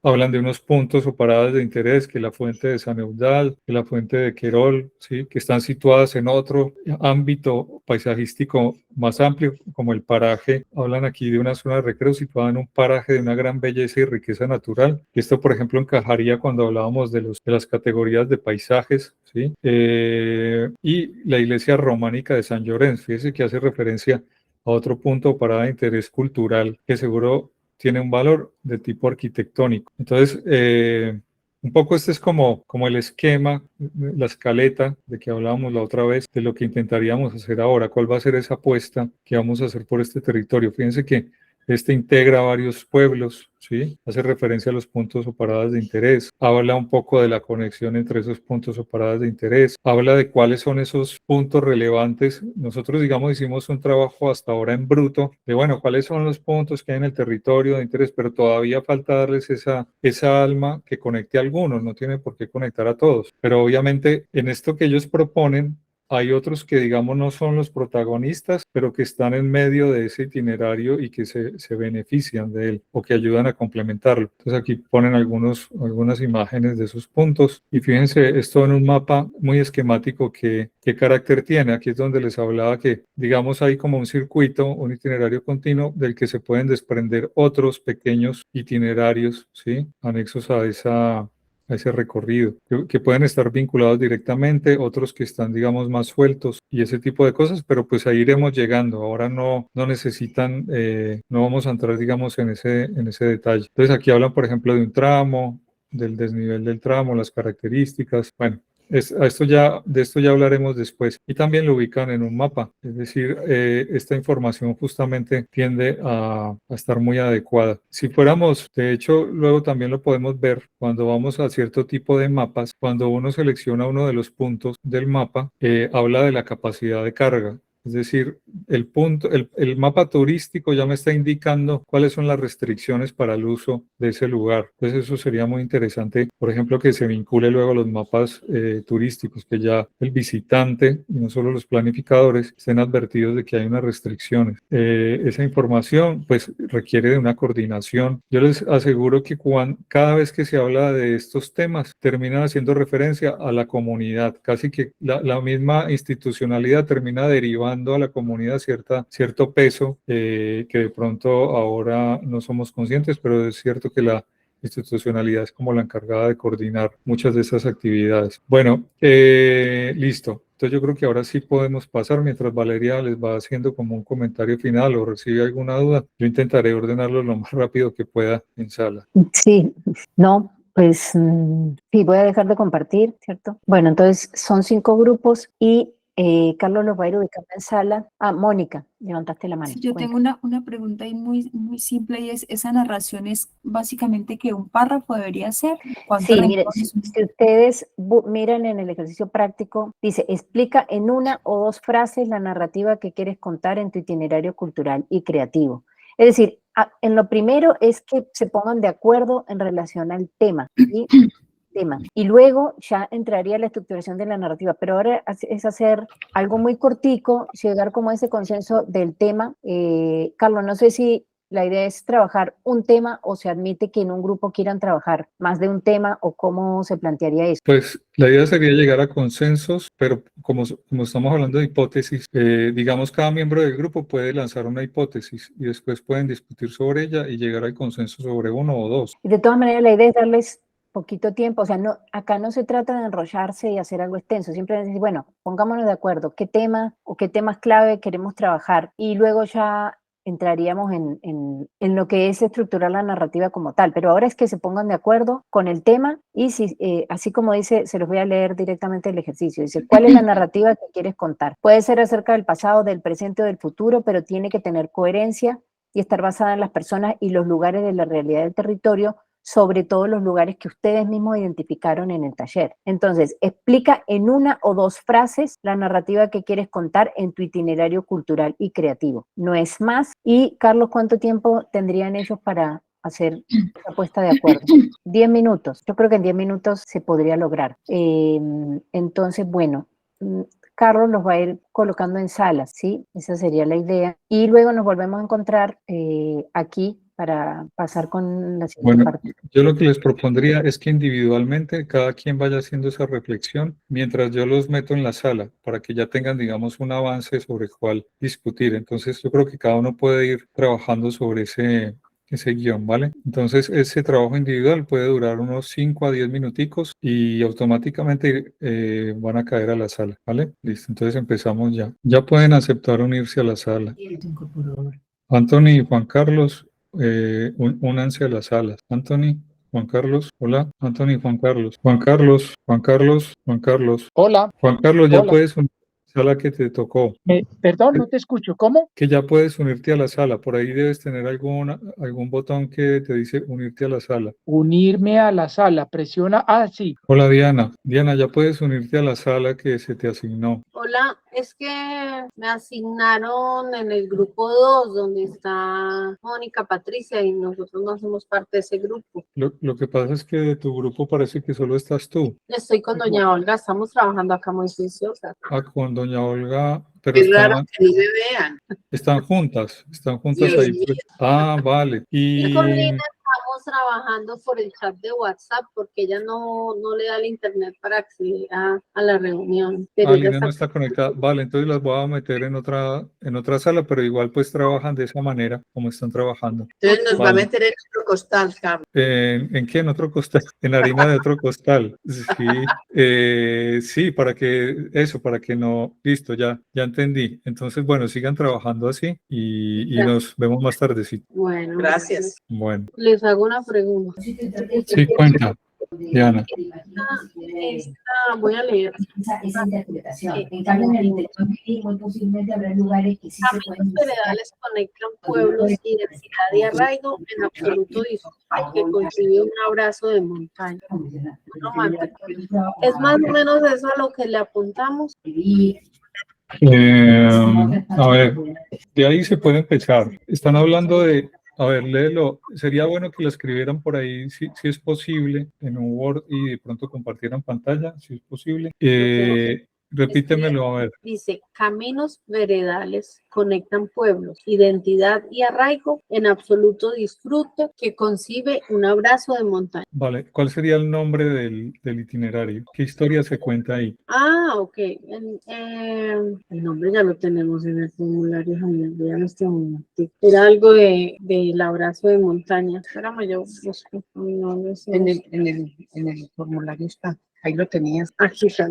Hablan de unos puntos o paradas de interés, que la fuente de San Eudald, que la fuente de Querol, ¿sí? Que están situadas en otro ámbito paisajístico más amplio, como el paraje. Hablan aquí de una zona de recreo situada en un paraje de una gran belleza y riqueza natural. Esto, por ejemplo, encajaría cuando hablábamos de las categorías de paisajes, ¿sí? Y la iglesia románica de San Llorenç, fíjese que hace referencia a otro punto o parada de interés cultural que seguro tiene un valor de tipo arquitectónico. Entonces, un poco este es como el esquema, la escaleta de que hablábamos la otra vez, de lo que intentaríamos hacer ahora. ¿Cuál va a ser esa apuesta que vamos a hacer por este territorio? Fíjense que este integra varios pueblos, ¿sí? Hace referencia a los puntos o paradas de interés, habla un poco de la conexión entre esos puntos o paradas de interés, habla de cuáles son esos puntos relevantes. Nosotros, digamos, hicimos un trabajo hasta ahora en bruto de, bueno, cuáles son los puntos que hay en el territorio de interés, pero todavía falta darles esa alma que conecte a algunos, no tiene por qué conectar a todos. Pero obviamente en esto que ellos proponen, hay otros que, digamos, no son los protagonistas, pero que están en medio de ese itinerario y que se benefician de él o que ayudan a complementarlo. Entonces aquí ponen algunas imágenes de esos puntos. Y fíjense, esto en un mapa muy esquemático, ¿qué carácter tiene? Aquí es donde les hablaba que, digamos, hay como un circuito, un itinerario continuo del que se pueden desprender otros pequeños itinerarios, ¿sí? Anexos a ese recorrido, que pueden estar vinculados directamente, otros que están, digamos, más sueltos y ese tipo de cosas, pero pues ahí iremos llegando. Ahora no necesitan, no vamos a entrar, digamos, en ese detalle. Entonces aquí hablan, por ejemplo, de un tramo, del desnivel del tramo, las características. Bueno, de esto ya hablaremos después. Y también lo ubican en un mapa, es decir, esta información justamente tiende a estar muy adecuada. Si fuéramos, de hecho, luego también lo podemos ver cuando vamos a cierto tipo de mapas, cuando uno selecciona uno de los puntos del mapa, habla de la capacidad de carga. Es decir, el mapa turístico ya me está indicando cuáles son las restricciones para el uso de ese lugar. Entonces eso sería muy interesante, por ejemplo, que se vincule luego a los mapas turísticos, que ya el visitante y no solo los planificadores estén advertidos de que hay unas restricciones. Esa información pues requiere de una coordinación. Yo les aseguro que cada vez que se habla de estos temas terminan haciendo referencia a la comunidad, casi que la misma institucionalidad termina derivando a la comunidad cierto peso que de pronto ahora no somos conscientes, pero es cierto que la institucionalidad es como la encargada de coordinar muchas de esas actividades. Bueno, listo. Entonces yo creo que ahora sí podemos pasar mientras Valeria les va haciendo como un comentario final o recibe alguna duda. Yo intentaré ordenarlo lo más rápido que pueda en sala. Sí, no, pues sí, voy a dejar de compartir, ¿cierto? Bueno, entonces son 5 grupos y Carlos los va a ir ubicando en sala. Mónica, levantaste la mano. Sí, yo tengo una pregunta ahí muy simple y esa narración es básicamente que un párrafo debería ser. Sí, miren, si ustedes miran en el ejercicio práctico, dice, explica en 1 o 2 frases la narrativa que quieres contar en tu itinerario cultural y creativo. Es decir, en lo primero es que se pongan de acuerdo en relación al tema, ¿sí? Y luego ya entraría la estructuración de la narrativa, pero ahora es hacer algo muy cortico, llegar como a ese consenso del tema. Carlos, no sé si la idea es trabajar un tema o se admite que en un grupo quieran trabajar más de un tema o cómo se plantearía eso. Pues la idea sería llegar a consensos, pero como estamos hablando de hipótesis, digamos cada miembro del grupo puede lanzar una hipótesis y después pueden discutir sobre ella y llegar al consenso sobre 1 o 2. Y de todas maneras la idea es darles poquito tiempo, o sea, acá no se trata de enrollarse y hacer algo extenso, siempre es decir, bueno, pongámonos de acuerdo, qué tema o qué temas clave queremos trabajar y luego ya entraríamos en lo que es estructurar la narrativa como tal, pero ahora es que se pongan de acuerdo con el tema y si, así como dice, se los voy a leer directamente el ejercicio, dice, ¿cuál es la narrativa que quieres contar? Puede ser acerca del pasado, del presente o del futuro, pero tiene que tener coherencia y estar basada en las personas y los lugares de la realidad del territorio, sobre todo los lugares que ustedes mismos identificaron en el taller. Entonces, explica en 1 o 2 frases la narrativa que quieres contar en tu itinerario cultural y creativo. No es más. Y, Carlos, ¿cuánto tiempo tendrían ellos para hacer esa puesta de acuerdo? 10 minutos. Yo creo que en 10 minutos se podría lograr. Entonces, bueno, Carlos los va a ir colocando en salas, ¿sí? Esa sería la idea. Y luego nos volvemos a encontrar aquí para pasar con la siguiente parte. Yo lo que les propondría es que individualmente cada quien vaya haciendo esa reflexión mientras yo los meto en la sala para que ya tengan, digamos, un avance sobre cuál discutir. Entonces yo creo que cada uno puede ir trabajando sobre ese guión, ¿vale? Entonces ese trabajo individual puede durar unos 5 a 10 minuticos y automáticamente van a caer a la sala, ¿vale? Listo, entonces empezamos ya. Ya pueden aceptar unirse a la sala. Anthony y Juan Carlos, únanse a las salas. Anthony, Juan Carlos, hola. Anthony, Juan Carlos. Juan Carlos, Juan Carlos, Juan Carlos. Hola. Juan Carlos, ya Hola. puedes unirte a la sala que te tocó. Perdón, no te escucho. ¿Cómo? Que ya puedes unirte a la sala. Por ahí debes tener algún botón que te dice unirte a la sala. Unirme a la sala. Presiona. Ah, sí. Hola, Diana. Diana, ya puedes unirte a la sala que se te asignó. Hola, es que me asignaron en el grupo 2, donde está Mónica, Patricia, y nosotros no hacemos parte de ese grupo. Lo que pasa es que de tu grupo parece que solo estás tú. Estoy con doña Olga, estamos trabajando acá muy juiciosa. Con doña Olga, pero Es raro que ni me vean. están juntas Sí, ahí. sí. Pues. Ah, vale. Y con Lina estamos trabajando por el chat de WhatsApp porque ella no le da el internet para acceder a la reunión. Pero ella Lina no está conectada. Vale, entonces las voy a meter en otra sala, pero igual pues trabajan de esa manera como están trabajando. Entonces nos va a meter en otro costal, Carlos. ¿En qué? ¿En otro costal? En harina de otro costal. Sí, sí, para que no, listo, ya entendí. Entonces, bueno, sigan trabajando así y nos vemos más tardecito. Bueno, Gracias. Bueno, les hago una pregunta. sí, cuenta, Diana. Voy a leer. Esa interpretación. En cambio, en el intelectual bilingüe posiblemente habrá lugares que sí se pueden Ambos heredales conectan pueblos y densidad y arraigo en absoluto disfrute que concibe un abrazo de montaña. Romántico. Es más o menos eso a lo que le apuntamos. A ver, de ahí se puede empezar. Están hablando de, a ver, léelo. Sería bueno que lo escribieran por ahí, si es posible, en un Word y de pronto compartieran pantalla, si es posible. Repítemelo, a ver. Dice, caminos veredales conectan pueblos, identidad y arraigo en absoluto disfrute que concibe un abrazo de montaña. Vale, ¿cuál sería el nombre del itinerario? ¿Qué historia se cuenta ahí? Ah, ok. El nombre ya lo tenemos en el formulario, Javier, vean este momento. Era algo del abrazo de montaña. Espérame, yo busco. No, no sé. En el formulario está. Ahí lo tenías. Aquí está.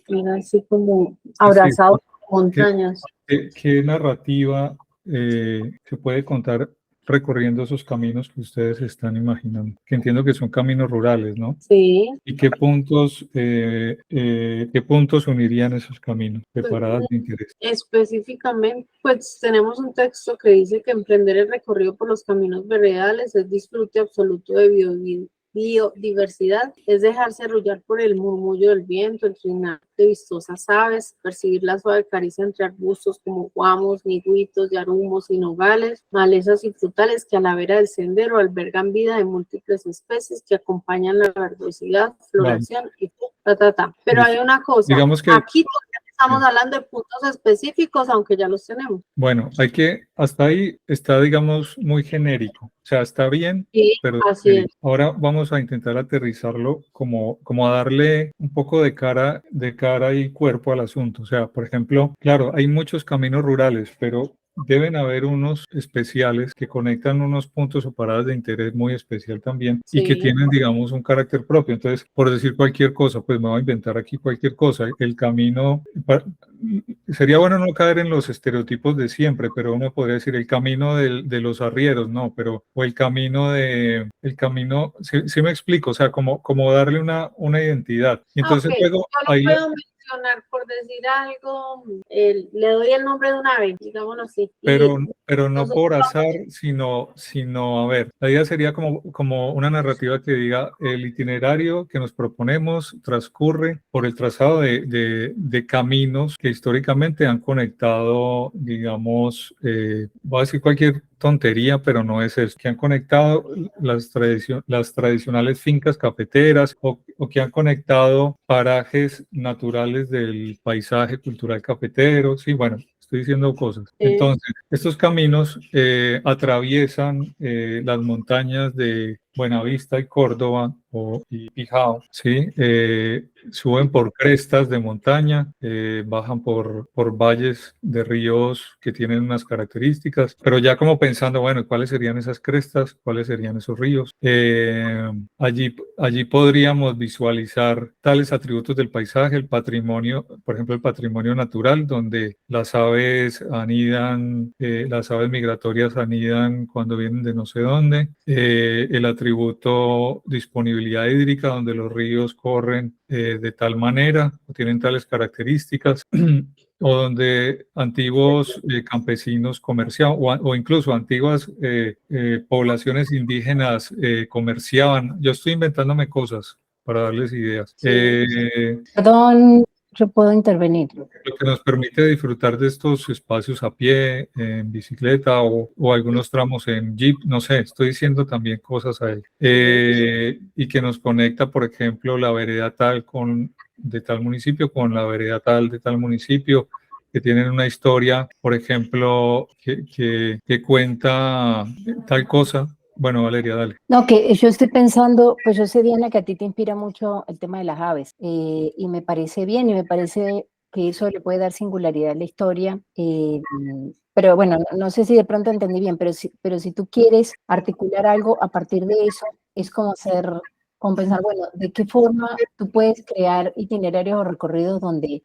Era así como abrazado por montañas. ¿Qué narrativa se puede contar recorriendo esos caminos que ustedes están imaginando? Que entiendo que son caminos rurales, ¿no? Sí. ¿Y qué puntos unirían esos caminos de paradas de interés? Específicamente, pues tenemos un texto que dice que emprender el recorrido por los caminos veredales es disfrute absoluto de biodiversidad, es dejarse arrullar por el murmullo del viento, el trinar de vistosas aves, percibir la suave caricia entre arbustos como guamos, migüitos, yarumos y nogales, malezas y frutales que a la vera del sendero albergan vida de múltiples especies que acompañan la verdosidad, floración y Pero hay una cosa, digamos que aquí estamos hablando de puntos específicos, aunque ya los tenemos. bueno, hasta ahí está, digamos, muy genérico. O sea, está bien, Sí, pero así es. ahora vamos a intentar aterrizarlo como a darle un poco de cara y cuerpo al asunto. O sea, por ejemplo, claro, hay muchos caminos rurales, pero deben haber unos especiales que conectan unos puntos o paradas de interés muy especial también y que Sí. tienen, digamos, un carácter propio. Entonces, por decir cualquier cosa, pues me voy a inventar aquí cualquier cosa. El camino, sería bueno no caer en los estereotipos de siempre, pero uno podría decir el camino de los arrieros, no, pero o el camino, sí me explico, o sea, como darle una identidad. Y entonces Ok, luego yo lo ahí puedo mencionar por decir algo, le doy el nombre de una ave, digámoslo así. pero no nosotros por azar, sino, a ver, la idea sería como una narrativa que diga el itinerario que nos proponemos transcurre por el trazado de caminos que históricamente han conectado, digamos, voy a decir cualquier tontería, pero no es eso, que han conectado las tradicionales fincas cafeteras o que han conectado parajes naturales del paisaje cultural cafetero, sí, bueno, estoy diciendo cosas. Entonces, estos caminos atraviesan las montañas de Buenavista y Córdoba y Pijao, ¿sí? Suben por crestas de montaña, bajan por valles de ríos que tienen unas características, pero ya como pensando, bueno, ¿cuáles serían esas crestas? ¿Cuáles serían esos ríos? Allí podríamos visualizar tales atributos del paisaje, el patrimonio, por ejemplo, el patrimonio natural, donde las aves anidan, las aves migratorias anidan cuando vienen de no sé dónde, el atributo disponibilidad hídrica, donde los ríos corren de tal manera, o tienen tales características, o donde antiguos campesinos comerciaban, o incluso antiguas poblaciones indígenas comerciaban. Yo estoy inventándome cosas para darles ideas. Perdón, yo puedo intervenir. Lo que nos permite disfrutar de estos espacios a pie, en bicicleta o algunos tramos en jeep, no sé, estoy diciendo también cosas ahí. Y que nos conecta, por ejemplo, la vereda tal de tal municipio con la vereda tal de tal municipio, que tienen una historia, por ejemplo, que cuenta tal cosa. Bueno, Valeria, dale. No, que yo estoy pensando, pues yo sé, Diana, que a ti te inspira mucho el tema de las aves, y me parece bien, y me parece que eso le puede dar singularidad a la historia, pero bueno, no sé si de pronto entendí bien, pero si tú quieres articular algo a partir de eso, es como pensar, bueno, ¿de qué forma tú puedes crear itinerarios o recorridos donde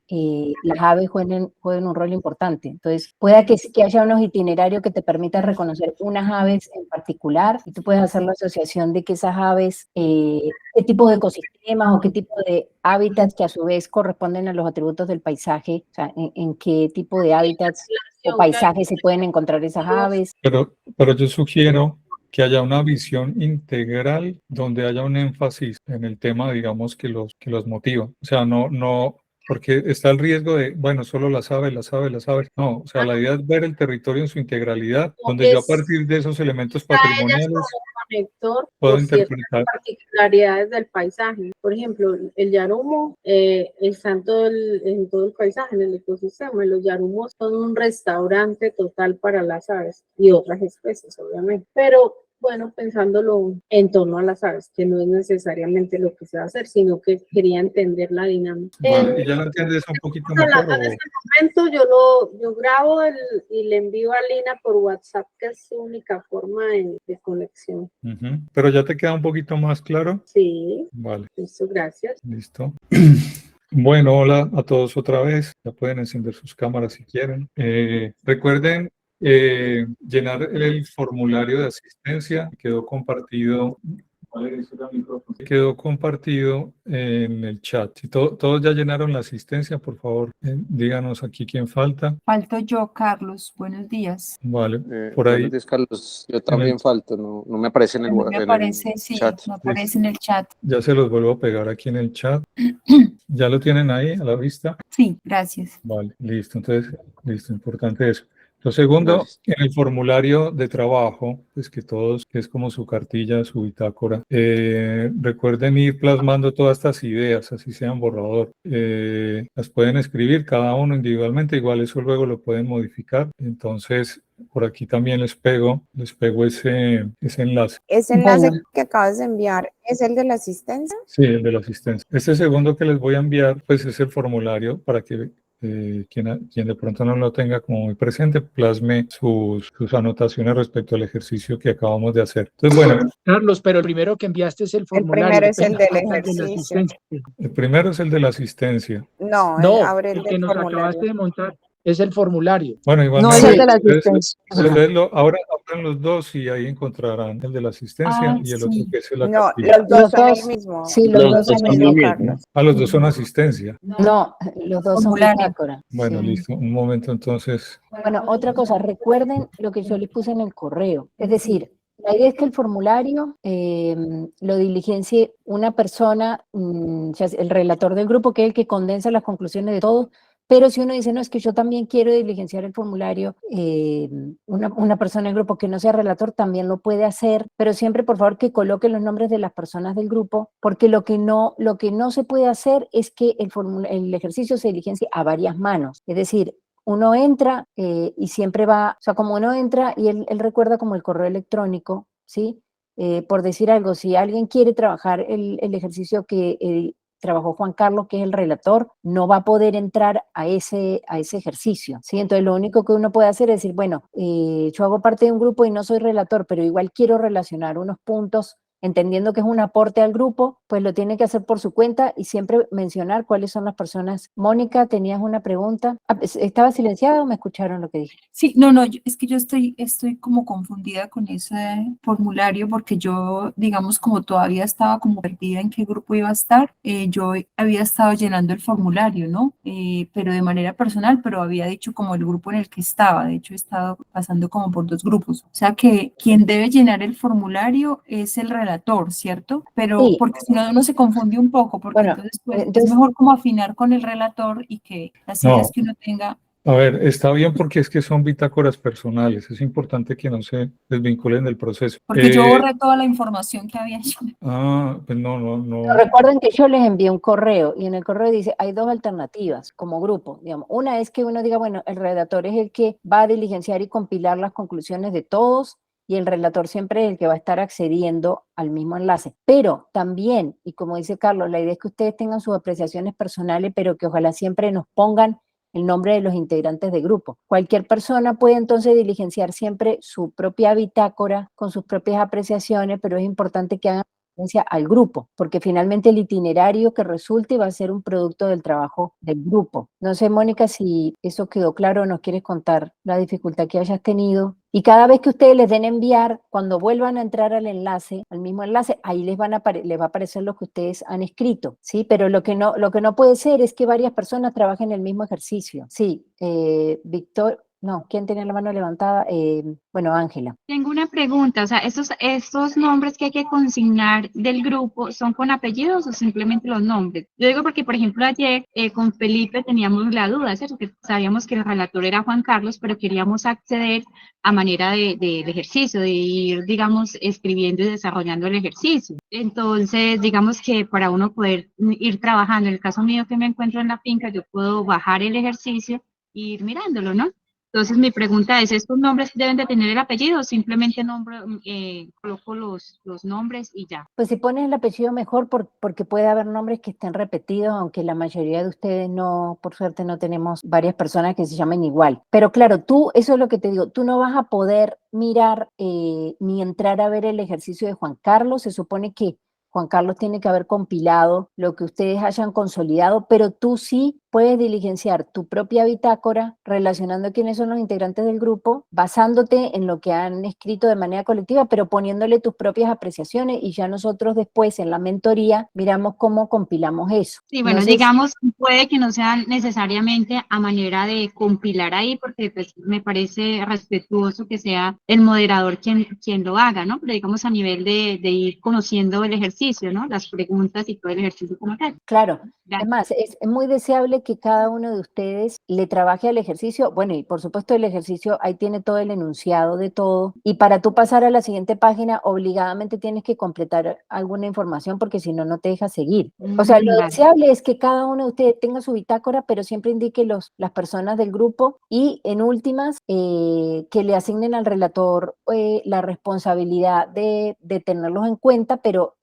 las aves jueguen un rol importante? Entonces, pueda que haya unos itinerarios que te permitan reconocer unas aves en particular y tú puedes hacer la asociación de que esas aves, qué tipo de ecosistemas o qué tipo de hábitats que a su vez corresponden a los atributos del paisaje, o sea, en qué tipo de hábitats o paisajes se pueden encontrar esas aves. Pero yo sugiero que haya una visión integral donde haya un énfasis en el tema, digamos, que los motiva. O sea, no porque está el riesgo de, bueno, solo las aves. No, o sea, la idea es ver el territorio en su integralidad, donde yo a partir de esos elementos patrimoniales Conector puedo por ciertas interpretar. particularidades del paisaje. Por ejemplo, el yarumo está en todo el paisaje, en el ecosistema. Los yarumos son un restaurante total para las aves y otras especies, obviamente. Pero bueno, pensándolo en torno a las aves, que no es necesariamente lo que se va a hacer, sino que quería entender la dinámica. Vale, ¿y ya lo entiendes un poquito mejor? En este momento yo grabo y le envío a Lina por WhatsApp, que es su única forma de conexión. Ujú. ¿Pero ya te queda un poquito más claro? Sí. Vale. Listo, gracias. Listo. Bueno, hola a todos otra vez. Ya pueden encender sus cámaras si quieren. Recuerden llenar el formulario de asistencia. Quedó compartido. Quedó compartido en el chat. Si todos ya llenaron la asistencia, por favor, díganos aquí quién falta. Falto yo, Carlos. Buenos días. Vale, por ahí. Buenos días, Carlos. Yo también falto, no me aparece en el, No me aparece, sí, chat. no aparece en el chat. Ya se los vuelvo a pegar aquí en el chat. ¿Ya lo tienen ahí a la vista? Sí, gracias. Vale, listo. Entonces, listo, importante eso. Lo segundo, Gracias. en el formulario de trabajo, pues que todos, que es como su cartilla, su bitácora, recuerden ir plasmando todas estas ideas, así sean borrador. Las pueden escribir cada uno individualmente, igual eso luego lo pueden modificar. Entonces, por aquí también les pego ese enlace. Ese enlace que acabas de enviar es el de la asistencia. Sí, el de la asistencia. Este segundo que les voy a enviar, pues es el formulario para que quien de pronto no lo tenga como muy presente, plasme sus anotaciones respecto al ejercicio que acabamos de hacer. Entonces, bueno. Carlos, pero el primero que enviaste es el formulario. El primero es el del la ejercicio. asistencia. El primero es el de la asistencia. No, el abre el que del nos formulario. acabaste de montar es el formulario. Bueno, igual No, es el de la asistencia. ahora abran los dos y ahí encontrarán el de la asistencia y el otro que es el No, cartilla. los dos son el mismo. Sí, los dos son el mismo, Carlos. Los dos son asistencia. No, los dos son bitácora. Bueno, Sí. listo. Un momento entonces. Bueno, otra cosa, recuerden lo que yo les puse en el correo. Es decir, la idea es que el formulario lo diligencie una persona, ya sea el relator del grupo, que es el que condensa las conclusiones de todos. Pero si uno dice, no, es que yo también quiero diligenciar el formulario, una persona del grupo que no sea relator también lo puede hacer, pero siempre, por favor, que coloque los nombres de las personas del grupo, porque lo que no se puede hacer es que el ejercicio se diligencie a varias manos. Es decir, uno entra y siempre va, o sea, como uno entra y él recuerda como el correo electrónico, ¿sí? Por decir algo, si alguien quiere trabajar el ejercicio que trabajó Juan Carlos, que es el relator, no va a poder entrar a ese ejercicio, ¿sí? Entonces lo único que uno puede hacer es decir, bueno, yo hago parte de un grupo y no soy relator, pero igual quiero relacionar unos puntos, entendiendo que es un aporte al grupo, pues lo tiene que hacer por su cuenta y siempre mencionar cuáles son las personas. Mónica, ¿tenías una pregunta? ¿Estaba silenciada o me escucharon lo que dije? Sí, es que yo estoy como confundida con ese formulario porque yo, digamos, como todavía estaba como perdida en qué grupo iba a estar, yo había estado llenando el formulario, ¿no? Pero de manera personal, pero había dicho como el grupo en el que estaba. De hecho, he estado pasando como por 2 grupos. O sea que quien debe llenar el formulario es el relator, ¿cierto? Pero Sí. porque si no, uno se confunde un poco, porque Bueno, entonces, pues, entonces- es mejor como afinar con el relator y que las ideas que uno tenga. A ver, está bien porque es que son bitácoras personales. Es importante que no se desvinculen del proceso. Porque yo borré toda la información que había hecho. Pues no. Recuerden que yo les envié un correo y en el correo dice, hay 2 alternativas como grupo, digamos. Una es que uno diga, bueno, el redactor es el que va a diligenciar y compilar las conclusiones de todos y el relator siempre es el que va a estar accediendo al mismo enlace. Pero también, y como dice Carlos, la idea es que ustedes tengan sus apreciaciones personales, pero que ojalá siempre nos pongan el nombre de los integrantes del grupo. Cualquier persona puede entonces diligenciar siempre su propia bitácora con sus propias apreciaciones, pero es importante que hagan referencia al grupo, porque finalmente el itinerario que resulte va a ser un producto del trabajo del grupo. No sé, Mónica, si eso quedó claro o nos quieres contar la dificultad que hayas tenido. Y cada vez que ustedes les den enviar, cuando vuelvan a entrar al enlace, al mismo enlace, ahí les va a aparecer lo que ustedes han escrito, ¿sí? Pero lo que no puede ser es que varias personas trabajen el mismo ejercicio. Sí, No, ¿quién tenía la mano levantada? Bueno, Ángela. Tengo una pregunta, o sea, estos nombres que hay que consignar del grupo, ¿son con apellidos o simplemente los nombres? Yo digo porque, por ejemplo, ayer con Felipe teníamos la duda, ¿cierto? Que sabíamos que el relator era Juan Carlos, pero queríamos acceder a manera del ejercicio, de ir, digamos, escribiendo y desarrollando el ejercicio. Entonces, digamos que para uno poder ir trabajando, en el caso mío que me encuentro en la finca, yo puedo bajar el ejercicio e ir mirándolo, ¿no? Entonces, mi pregunta es, ¿estos nombres deben de tener el apellido o simplemente coloco los nombres y ya? Pues si pones el apellido mejor porque puede haber nombres que estén repetidos, aunque la mayoría de ustedes no, por suerte no tenemos varias personas que se llamen igual. Pero claro, tú, eso es lo que te digo, tú no vas a poder mirar ni entrar a ver el ejercicio de Juan Carlos. Se supone que Juan Carlos tiene que haber compilado lo que ustedes hayan consolidado, pero tú sí puedes diligenciar tu propia bitácora relacionando quiénes son los integrantes del grupo, basándote en lo que han escrito de manera colectiva, pero poniéndole tus propias apreciaciones y ya nosotros después en la mentoría miramos cómo compilamos eso. Sí, bueno, No sé digamos, puede que no sea necesariamente a manera de compilar ahí, porque pues, me parece respetuoso que sea el moderador quien lo haga, ¿no? Pero digamos a nivel de ir conociendo el ejercicio, ¿no? Las preguntas y todo el ejercicio como tal. Claro, Ya. es más, es muy deseable que cada uno de ustedes le trabaje al ejercicio. Bueno, y por supuesto el ejercicio, ahí tiene todo el enunciado de todo. Y para tú pasar a la siguiente página, obligadamente tienes que completar alguna información porque si no, no te deja seguir. O sea, lo Vale. deseable es que cada uno de ustedes tenga su bitácora, pero siempre indique las personas del grupo y en últimas, que le asignen al relator la responsabilidad de tenerlos en cuenta, pero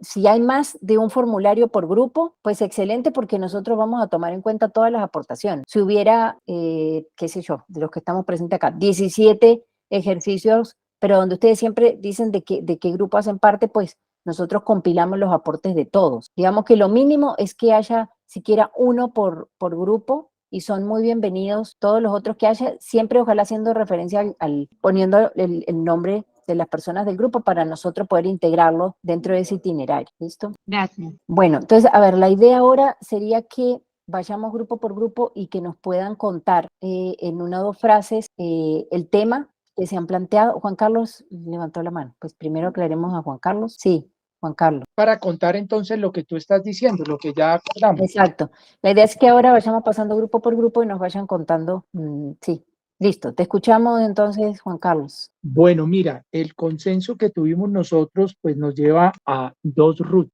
si hay más de un formulario por grupo, pues excelente porque nosotros vamos a tomar en cuenta todas las aportaciones. Si hubiera, qué sé yo, de los que estamos presentes acá, 17 ejercicios, pero donde ustedes siempre dicen de qué grupo hacen parte, pues nosotros compilamos los aportes de todos. Digamos que lo mínimo es que haya siquiera uno por grupo y son muy bienvenidos todos los otros que haya, siempre ojalá haciendo referencia poniendo el nombre de las personas del grupo para nosotros poder integrarlo dentro de ese itinerario. ¿Listo? Gracias. Bueno, entonces, a ver, la idea ahora sería que vayamos grupo por grupo y que nos puedan contar en una o dos frases el tema que se han planteado. Juan Carlos levantó la mano. Pues primero aclaremos a Juan Carlos. Sí, Juan Carlos. Para contar entonces lo que tú estás diciendo, lo que ya acordamos. Exacto. La idea es que ahora vayamos pasando grupo por grupo y nos vayan contando. Sí, listo. Te escuchamos entonces, Juan Carlos. Bueno, mira, el consenso que tuvimos nosotros pues nos lleva a dos rutas.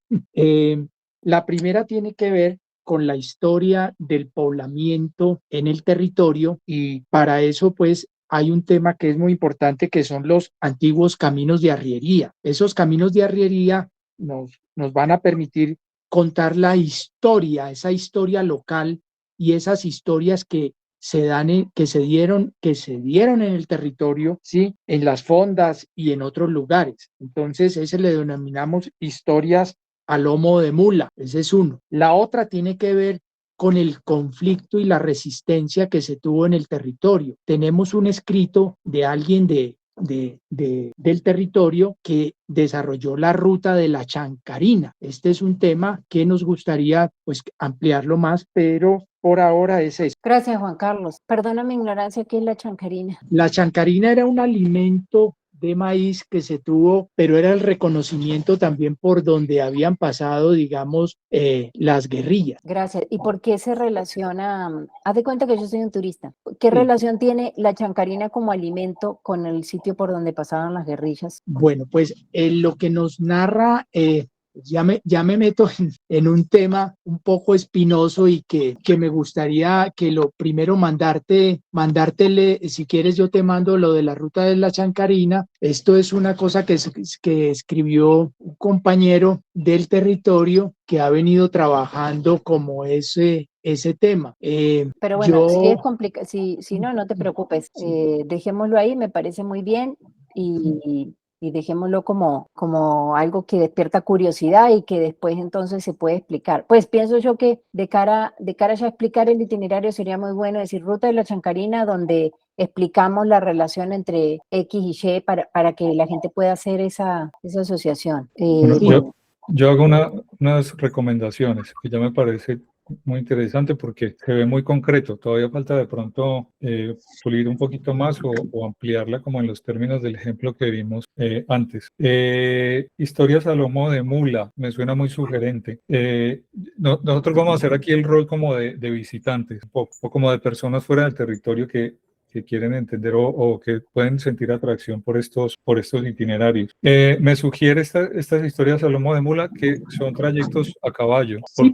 La primera tiene que ver con la historia del poblamiento en el territorio y para eso pues hay un tema que es muy importante que son los antiguos caminos de arriería. Esos caminos de arriería nos van a permitir contar la historia, esa historia local y esas historias que se dieron en el territorio, ¿sí? En las fondas y en otros lugares. Entonces, ese le denominamos historias a lomo de mula. Ese es uno. La otra tiene que ver con el conflicto y la resistencia que se tuvo en el territorio. Tenemos un escrito de alguien del territorio que desarrolló la ruta de la Chancarina. Este es un tema que nos gustaría pues ampliarlo más, pero por ahora es eso. Gracias, Juan Carlos. Perdona mi ignorancia, ¿qué es la chancarina? La chancarina era un alimento de maíz que se tuvo, pero era el reconocimiento también por donde habían pasado, digamos, las guerrillas. Gracias. ¿Y por qué se relaciona? Haz de cuenta que yo soy un turista. ¿Qué relación tiene la chancarina como alimento con el sitio por donde pasaban las guerrillas? Bueno, pues lo que nos narra... Ya me meto en un tema un poco espinoso y que me gustaría que lo primero mandártele, si quieres yo te mando lo de la ruta de la Chancarina. Esto es una cosa que escribió un compañero del territorio que ha venido trabajando como ese tema. Pero bueno, si es complicado, si no, no te preocupes. Dejémoslo ahí, me parece muy bien y dejémoslo como algo que despierta curiosidad y que después entonces se puede explicar. Pues pienso yo que de cara ya a explicar el itinerario sería muy bueno decir ruta de la Chancarina, donde explicamos la relación entre X y Y para que la gente pueda hacer esa asociación. Bueno, yo hago unas recomendaciones que ya me parece muy interesante porque se ve muy concreto. Todavía falta de pronto pulir un poquito más o ampliarla como en los términos del ejemplo que vimos antes. Historias a lomo de mula, me suena muy sugerente. Nosotros vamos a hacer aquí el rol como de visitantes, un poco, o como de personas fuera del territorio que quieren entender o que pueden sentir atracción por estos itinerarios. Me sugiere estas historias a lomo de mula que son trayectos a caballo. Sí,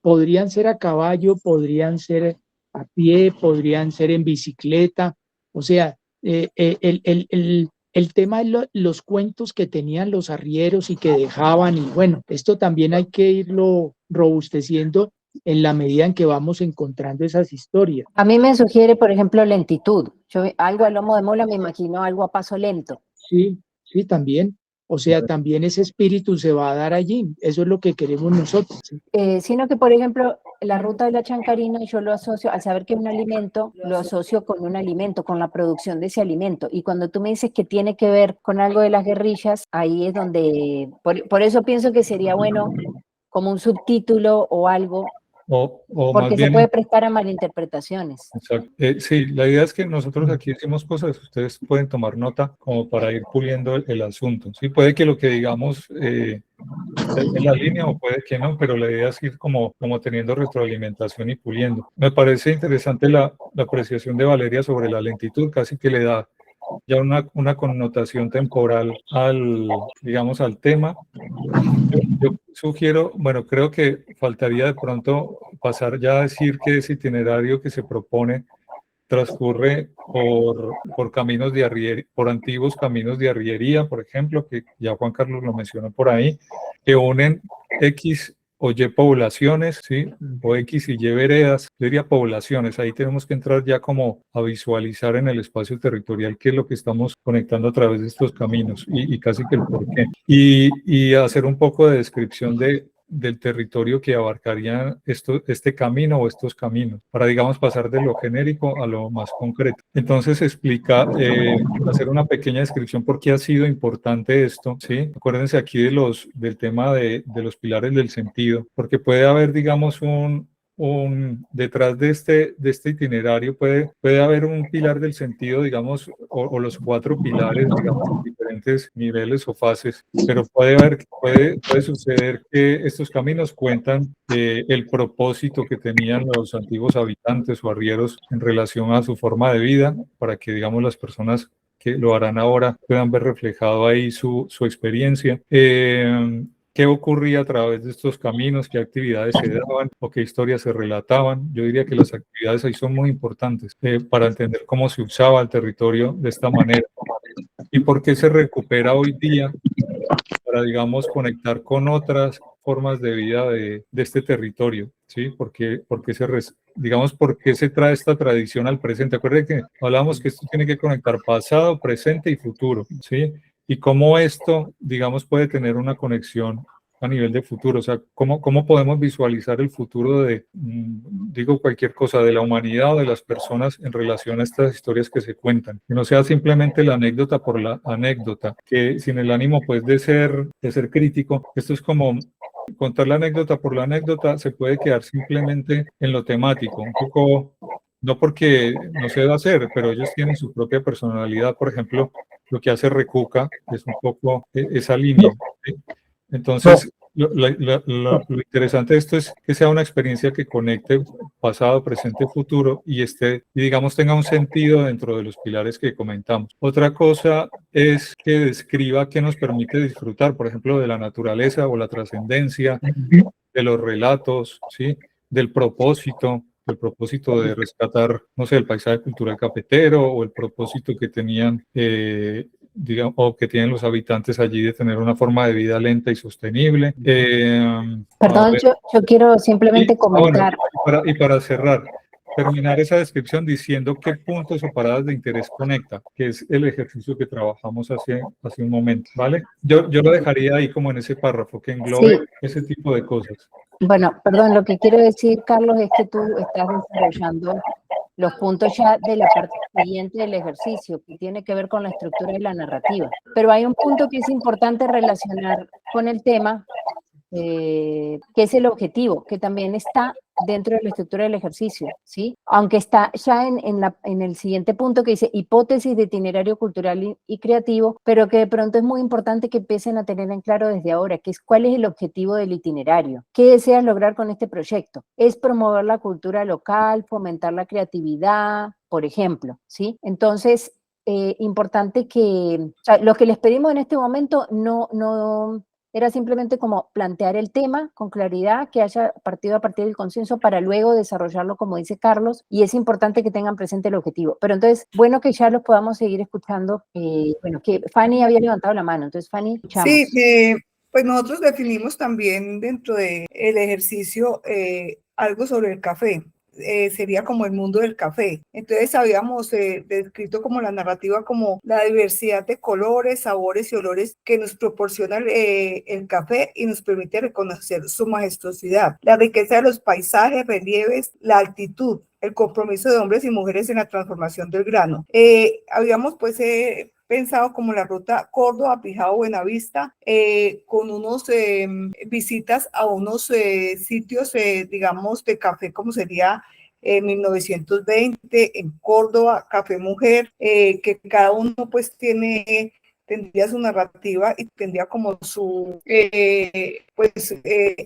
podrían ser a caballo, podrían ser a pie, podrían ser en bicicleta. O sea, el tema de los cuentos que tenían los arrieros y que dejaban, y bueno, esto también hay que irlo robusteciendo en la medida en que vamos encontrando esas historias. A mí me sugiere, por ejemplo, lentitud. Yo algo a lomo de mula me imagino algo a paso lento. Sí, sí, también. O sea, también ese espíritu se va a dar allí. Eso es lo que queremos nosotros. ¿Sí? Sino que, por ejemplo, la ruta de la Chancarina yo lo asocio, al saber que es un alimento, lo asocio con un alimento, con la producción de ese alimento. Y cuando tú me dices que tiene que ver con algo de las guerrillas, ahí es donde, por eso pienso que sería bueno como un subtítulo o algo, O porque más bien, se puede prestar a malinterpretaciones. Exacto. Sí, la idea es que nosotros aquí decimos cosas, ustedes pueden tomar nota como para ir puliendo el asunto. Sí, puede que lo que digamos esté en la línea o puede que no, pero la idea es ir como teniendo retroalimentación y puliendo. Me parece interesante la apreciación de Valeria sobre la lentitud, casi que le da ya una connotación temporal digamos, al tema. Yo sugiero, bueno, creo que faltaría de pronto pasar ya a decir que ese itinerario que se propone transcurre por caminos de arriería, por antiguos caminos de arriería, por ejemplo, que ya Juan Carlos lo mencionó por ahí, que unen X o Y poblaciones, ¿sí? O X y Y veredas, yo diría poblaciones, ahí tenemos que entrar ya como a visualizar en el espacio territorial qué es lo que estamos conectando a través de estos caminos y casi que el porqué. Y hacer un poco de descripción del territorio que abarcaría este camino o estos caminos, para, digamos, pasar de lo genérico a lo más concreto. Entonces, hacer una pequeña descripción por qué ha sido importante esto, ¿sí? Acuérdense aquí del tema de los pilares del sentido, porque puede haber, digamos, detrás de este itinerario puede haber un pilar del sentido, digamos, o los 4 pilares, digamos, en diferentes niveles o fases, pero puede suceder que estos caminos cuentan el propósito que tenían los antiguos habitantes o arrieros en relación a su forma de vida, para que, digamos, las personas que lo harán ahora puedan ver reflejado ahí su experiencia. ¿Qué ocurría a través de estos caminos? ¿Qué actividades se daban o qué historias se relataban? Yo diría que las actividades ahí son muy importantes para entender cómo se usaba el territorio de esta manera y por qué se recupera hoy día para, digamos, conectar con otras formas de vida de este territorio, ¿sí? ¿Por qué se trae esta tradición al presente? Acuérdense que hablamos que esto tiene que conectar pasado, presente y futuro, ¿sí? Y cómo esto, digamos, puede tener una conexión a nivel de futuro. O sea, cómo podemos visualizar el futuro digo cualquier cosa, de la humanidad o de las personas en relación a estas historias que se cuentan. Que no sea simplemente la anécdota por la anécdota, que sin el ánimo, pues, de ser crítico. Esto es como contar la anécdota por la anécdota, se puede quedar simplemente en lo temático, un poco, no porque no se deba hacer, pero ellos tienen su propia personalidad. Por ejemplo, lo que hace Recuca es un poco esa línea, ¿sí? Entonces, lo interesante de esto es que sea una experiencia que conecte pasado, presente, futuro y digamos, tenga un sentido dentro de los pilares que comentamos. Otra cosa es que describa qué nos permite disfrutar, por ejemplo, de la naturaleza o la trascendencia, de los relatos, ¿sí? Del propósito de rescatar, no sé, el paisaje cultural cafetero o el propósito que tenían, digamos, o que tienen los habitantes allí de tener una forma de vida lenta y sostenible. Perdón, yo quiero simplemente comentar. Bueno, y para cerrar, terminar esa descripción diciendo qué puntos o paradas de interés conecta, que es el ejercicio que trabajamos hace un momento, ¿vale? Yo lo dejaría ahí como en ese párrafo que englobe ese tipo de cosas. Bueno, perdón, lo que quiero decir, Carlos, es que tú estás desarrollando los puntos ya de la parte siguiente del ejercicio, que tiene que ver con la estructura de la narrativa. Pero hay un punto que es importante relacionar con el tema, que es el objetivo, que también está dentro de la estructura del ejercicio, ¿sí? Aunque está ya en el siguiente punto que dice hipótesis de itinerario cultural y creativo, pero que de pronto es muy importante que empiecen a tener en claro desde ahora, que es cuál es el objetivo del itinerario. ¿Qué deseas lograr con este proyecto? Es promover la cultura local, fomentar la creatividad, por ejemplo, ¿sí? Entonces, importante que, o sea, lo que les pedimos en este momento no era simplemente como plantear el tema con claridad, que haya partido a partir del consenso para luego desarrollarlo, como dice Carlos, y es importante que tengan presente el objetivo. Pero entonces, bueno que ya los podamos seguir escuchando. Bueno, que Fanny había levantado la mano, entonces Fanny, escuchamos. Sí, pues nosotros definimos también dentro del ejercicio algo sobre el café. Sería como el mundo del café. Entonces habíamos descrito como la narrativa como la diversidad de colores, sabores y olores que nos proporciona el café y nos permite reconocer su majestuosidad, la riqueza de los paisajes, relieves, la altitud, el compromiso de hombres y mujeres en la transformación del grano. Habíamos pues pensado como la ruta Córdoba, Pijao, Buenavista, con unos visitas a unos sitios, digamos, de café, como sería 1920 en Córdoba, Café Mujer, que cada uno pues tendría su narrativa y tendría como su,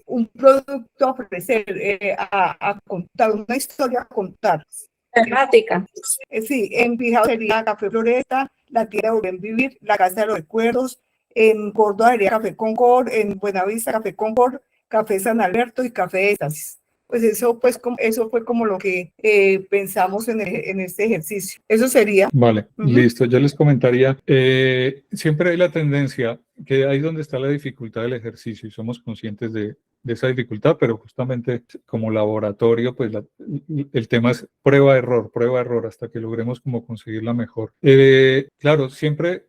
un producto a ofrecer, a contar, una historia a contar. Temática. Sí, en Pijao sería Café Floresta, la tierra de Buen Vivir, la Casa de los Recuerdos, en Córdoba sería Café Concord, en Buenavista Café Concord, Café San Alberto y Café Éxtasis. Pues eso fue como lo que pensamos en este ejercicio. Eso sería. Vale, listo. Yo les comentaría, siempre hay la tendencia, que ahí es donde está la dificultad del ejercicio y somos conscientes de esa dificultad, pero justamente como laboratorio, pues el tema es prueba-error, hasta que logremos como conseguirla mejor. Claro, siempre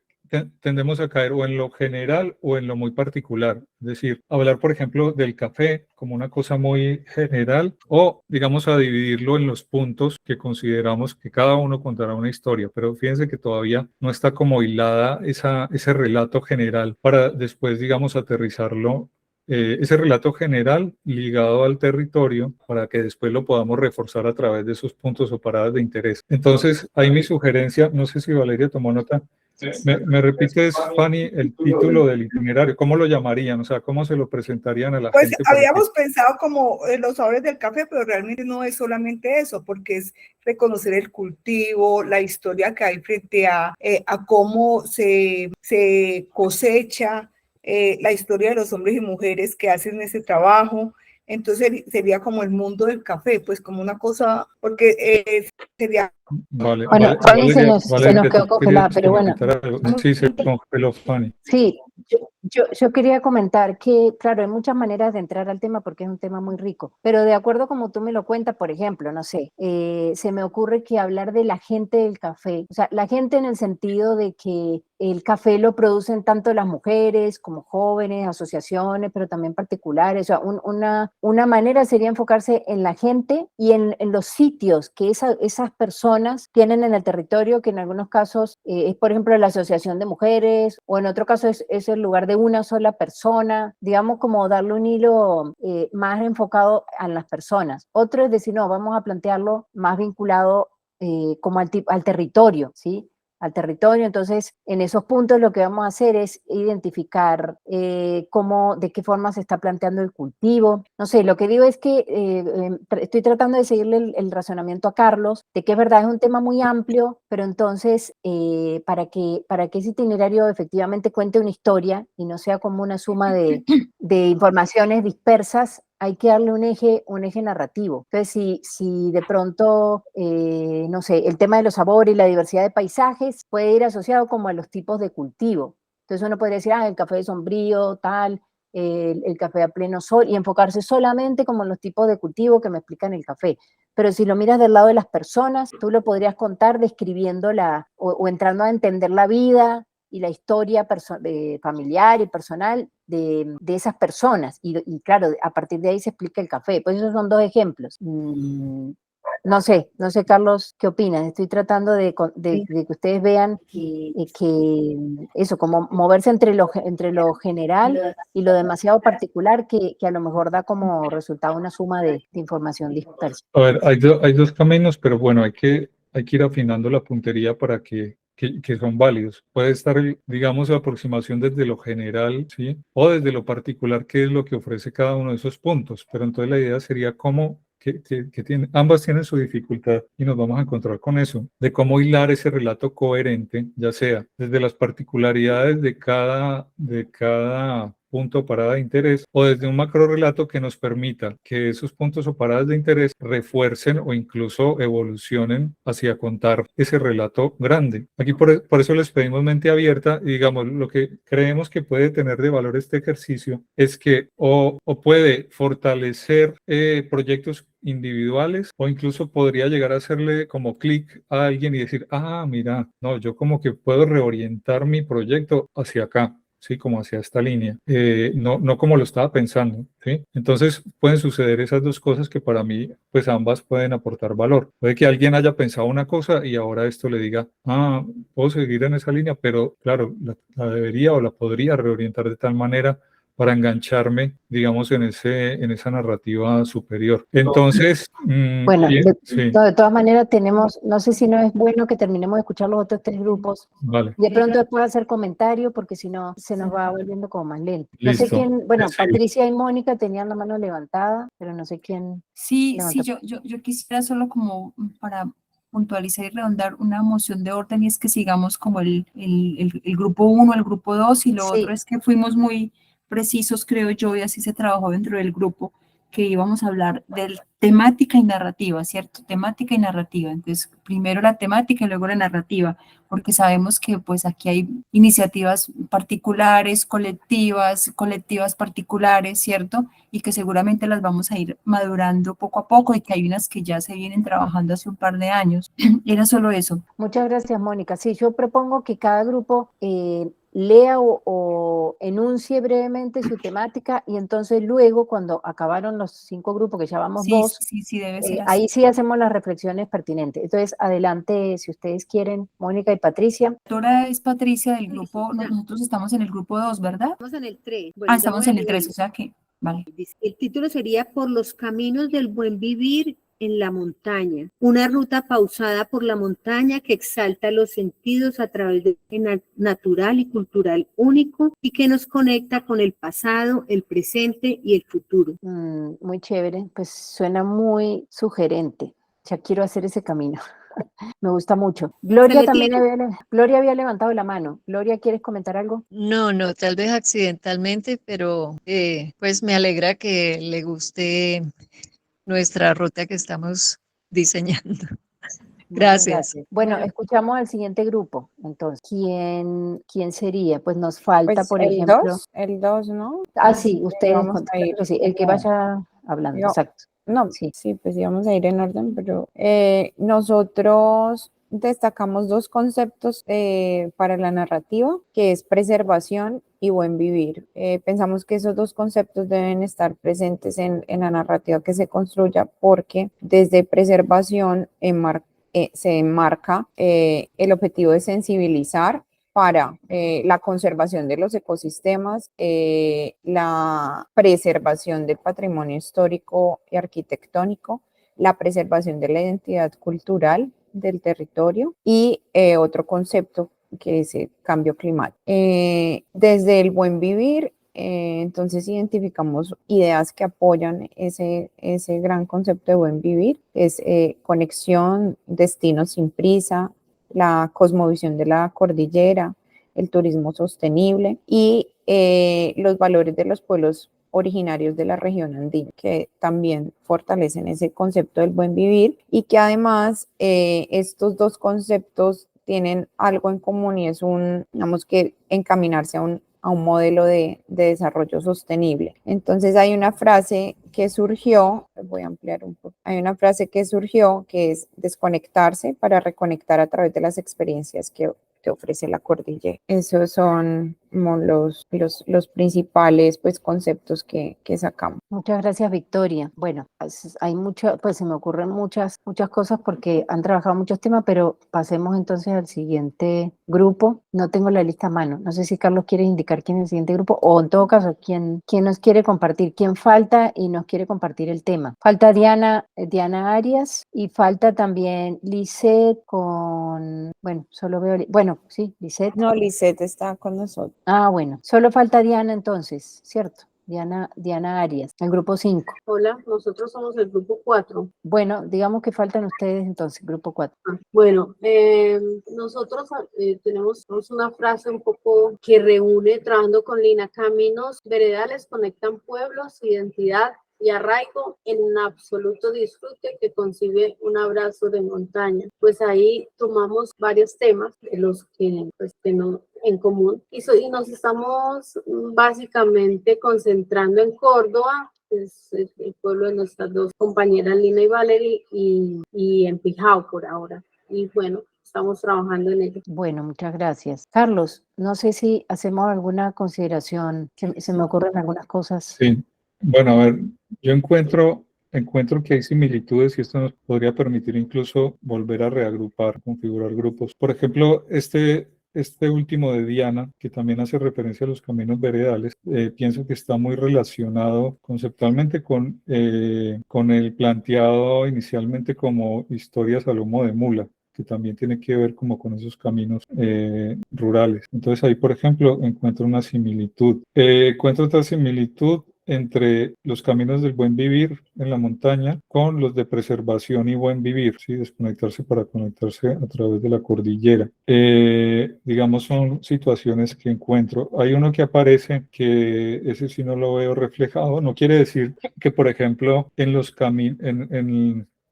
tendemos a caer o en lo general o en lo muy particular. Es decir, hablar, por ejemplo, del café como una cosa muy general o, digamos, a dividirlo en los puntos que consideramos que cada uno contará una historia. Pero fíjense que todavía no está como hilada ese relato general para después, digamos, aterrizarlo. Ese relato general ligado al territorio para que después lo podamos reforzar a través de esos puntos o paradas de interés. Entonces, ahí mi sugerencia, no sé si Valeria tomó nota, me repites, Fanny, el título del itinerario, ¿cómo lo llamarían? O sea, ¿cómo se lo presentarían a la pues gente? Pues habíamos pensado como los sabores del café, pero realmente no es solamente eso, porque es reconocer el cultivo, la historia que hay frente a cómo se cosecha, la historia de los hombres y mujeres que hacen ese trabajo. Entonces sería como el mundo del café, pues como una cosa, porque sería... Vale, bueno, Fanny se nos quedó congelada, pero bueno. Sí, se congeló Fanny. Sí, yo quería comentar que, claro, hay muchas maneras de entrar al tema porque es un tema muy rico, pero de acuerdo como tú me lo cuentas, por ejemplo, no sé, se me ocurre que hablar de la gente del café, o sea, la gente en el sentido de que el café lo producen tanto las mujeres como jóvenes, asociaciones, pero también particulares. O sea, una manera sería enfocarse en la gente y en los sitios que esas personas tienen en el territorio, que en algunos casos es, por ejemplo, la asociación de mujeres, o en otro caso es el lugar de una sola persona, digamos, como darle un hilo más enfocado a las personas. Otro es decir, no, vamos a plantearlo más vinculado como al territorio, ¿sí? Al territorio. Entonces, en esos puntos lo que vamos a hacer es identificar de qué forma se está planteando el cultivo. No sé, lo que digo es que estoy tratando de seguirle el razonamiento a Carlos, de que es verdad, es un tema muy amplio, pero entonces para que ese itinerario efectivamente cuente una historia y no sea como una suma de informaciones dispersas, hay que darle un eje narrativo. Entonces, si de pronto, no sé, el tema de los sabores y la diversidad de paisajes puede ir asociado como a los tipos de cultivo. Entonces uno podría decir, el café de sombrío, tal, el café a pleno sol, y enfocarse solamente como en los tipos de cultivo que me explican el café. Pero si lo miras del lado de las personas, tú lo podrías contar describiendo o entrando a entender la vida y la historia familiar y personal de esas personas. Y claro, a partir de ahí se explica el café. Pues esos son dos ejemplos. no sé, Carlos, ¿qué opinas? Estoy tratando de que ustedes vean que eso, como moverse entre lo general y lo demasiado particular que a lo mejor da como resultado una suma de información dispersa. A ver, hay dos caminos, pero bueno, hay que ir afinando la puntería para que son válidos. Puede estar, digamos, la aproximación desde lo general, ¿sí? O desde lo particular, que es lo que ofrece cada uno de esos puntos. Pero entonces la idea sería cómo, ambas tienen su dificultad y nos vamos a encontrar con eso, de cómo hilar ese relato coherente, ya sea desde las particularidades de cada punto o parada de interés, o desde un macro relato que nos permita que esos puntos o paradas de interés refuercen o incluso evolucionen hacia contar ese relato grande. Aquí por eso les pedimos mente abierta y digamos, lo que creemos que puede tener de valor este ejercicio es que o puede fortalecer proyectos individuales o incluso podría llegar a hacerle como clic a alguien y decir, mira, no, yo como que puedo reorientar mi proyecto hacia acá. Sí, como hacia esta línea, no como lo estaba pensando, ¿sí? Entonces pueden suceder esas dos cosas que para mí, pues ambas pueden aportar valor. Puede que alguien haya pensado una cosa y ahora esto le diga, puedo seguir en esa línea, pero claro, la debería o la podría reorientar de tal manera para engancharme, digamos, en esa narrativa superior. Entonces, bueno, sí. de todas maneras tenemos, no sé si no es bueno que terminemos de escuchar los otros tres grupos. Vale. De pronto después hacer comentario, porque si no, se nos va volviendo como más lento. No sé Listo. quién, bueno, Sí. Patricia y Mónica tenían la mano levantada, pero no sé quién. Sí, levantó. yo quisiera solo como para puntualizar y redondar una moción de orden y es que sigamos como el grupo 1, el grupo 2 y lo Sí. otro es que fuimos muy precisos, creo yo, y así se trabajó dentro del grupo, que íbamos a hablar de temática y narrativa, ¿cierto? Temática y narrativa. Entonces, primero la temática y luego la narrativa, porque sabemos que pues aquí hay iniciativas particulares, colectivas particulares, ¿cierto? Y que seguramente las vamos a ir madurando poco a poco y que hay unas que ya se vienen trabajando hace un par de años. Era solo eso. Muchas gracias, Mónica. Sí, yo propongo que cada grupo lea o enuncie brevemente su temática y entonces luego, cuando acabaron los 5 grupos, que ya vamos 2, Sí, debe ser así. ahí sí hacemos las reflexiones pertinentes. Entonces, adelante, si ustedes quieren, Mónica y Patricia. La autora es Patricia del grupo, nosotros estamos en el grupo 2, ¿verdad? Estamos en el 3. Bueno, Estamos en el 3, o sea que, vale. El título sería Por los caminos del buen vivir en la montaña, una ruta pausada por la montaña que exalta los sentidos a través de un natural y cultural único y que nos conecta con el pasado, el presente y el futuro. Muy chévere, pues suena muy sugerente. Ya quiero hacer ese camino. Me gusta mucho. Gloria también Gloria había levantado la mano. Gloria, ¿quieres comentar algo? No, tal vez accidentalmente, pero pues me alegra que le guste nuestra ruta que estamos diseñando. Gracias. Bueno, escuchamos al siguiente grupo. Entonces, ¿quién sería? Pues nos falta, Pues por el ejemplo. el 2, ¿no? Sí, ustedes. Vamos a ir Sí, el que vaya hablando, exacto. No, sí, pues íbamos a ir en orden, pero nosotros destacamos 2 conceptos para la narrativa, que es preservación y buen vivir. Pensamos que esos 2 conceptos deben estar presentes en la narrativa que se construya, porque desde preservación se enmarca el objetivo de sensibilizar para la conservación de los ecosistemas, la preservación del patrimonio histórico y arquitectónico, la preservación de la identidad cultural del territorio y otro concepto que es el cambio climático. Desde el buen vivir, entonces identificamos ideas que apoyan ese gran concepto de buen vivir, es conexión, destino sin prisa, la cosmovisión de la cordillera, el turismo sostenible y los valores de los pueblos originarios de la región andina, que también fortalecen ese concepto del buen vivir y que además estos 2 conceptos tienen algo en común y es digamos que encaminarse a un modelo de desarrollo sostenible. Entonces hay una frase que surgió, voy a ampliar un poco, hay una frase que surgió que es desconectarse para reconectar a través de las experiencias que te ofrece la cordillera. Esos son como los principales pues conceptos que sacamos. Muchas gracias, Victoria. Bueno, hay mucho, pues se me ocurren muchas cosas porque han trabajado muchos temas, pero pasemos entonces al siguiente grupo. No tengo la lista a mano. No sé si Carlos quiere indicar quién es el siguiente grupo o en todo caso, quién nos quiere compartir, quién falta y nos quiere compartir el tema. Falta Diana Arias y falta también Lisette con, bueno, solo veo, bueno, sí, Lisette. No, Lisette está con nosotros. Ah, bueno, solo falta Diana entonces, ¿cierto? Diana Arias, el grupo 5. Hola, nosotros somos el grupo 4. Bueno, digamos que faltan ustedes entonces, grupo 4. Bueno, nosotros tenemos una frase un poco que reúne, trabajando con Lina, caminos veredales conectan pueblos, identidad y arraigo en absoluto disfrute que concibe un abrazo de montaña. Pues ahí tomamos varios temas de los que pues, tenemos en común y nos estamos básicamente concentrando en Córdoba, es el pueblo de nuestras dos compañeras Lina y Valerie, y en Pijao por ahora. Y bueno, estamos trabajando en ello. Bueno, muchas gracias. Carlos, no sé si hacemos alguna consideración, se me ocurren algunas cosas. Sí, bueno, a ver, yo encuentro que hay similitudes y esto nos podría permitir incluso volver a reagrupar, configurar grupos. Por ejemplo, este último de Diana, que también hace referencia a los caminos veredales, pienso que está muy relacionado conceptualmente con el planteado inicialmente como historias a lomo de mula, que también tiene que ver como con esos caminos rurales. Entonces ahí, por ejemplo, encuentro una similitud. Encuentro otra similitud entre los caminos del buen vivir en la montaña con los de preservación y buen vivir, ¿sí? Desconectarse para conectarse a través de la cordillera. Digamos, son situaciones que encuentro. Hay uno que aparece que ese sí no lo veo reflejado. No quiere decir que, por ejemplo, en los caminos,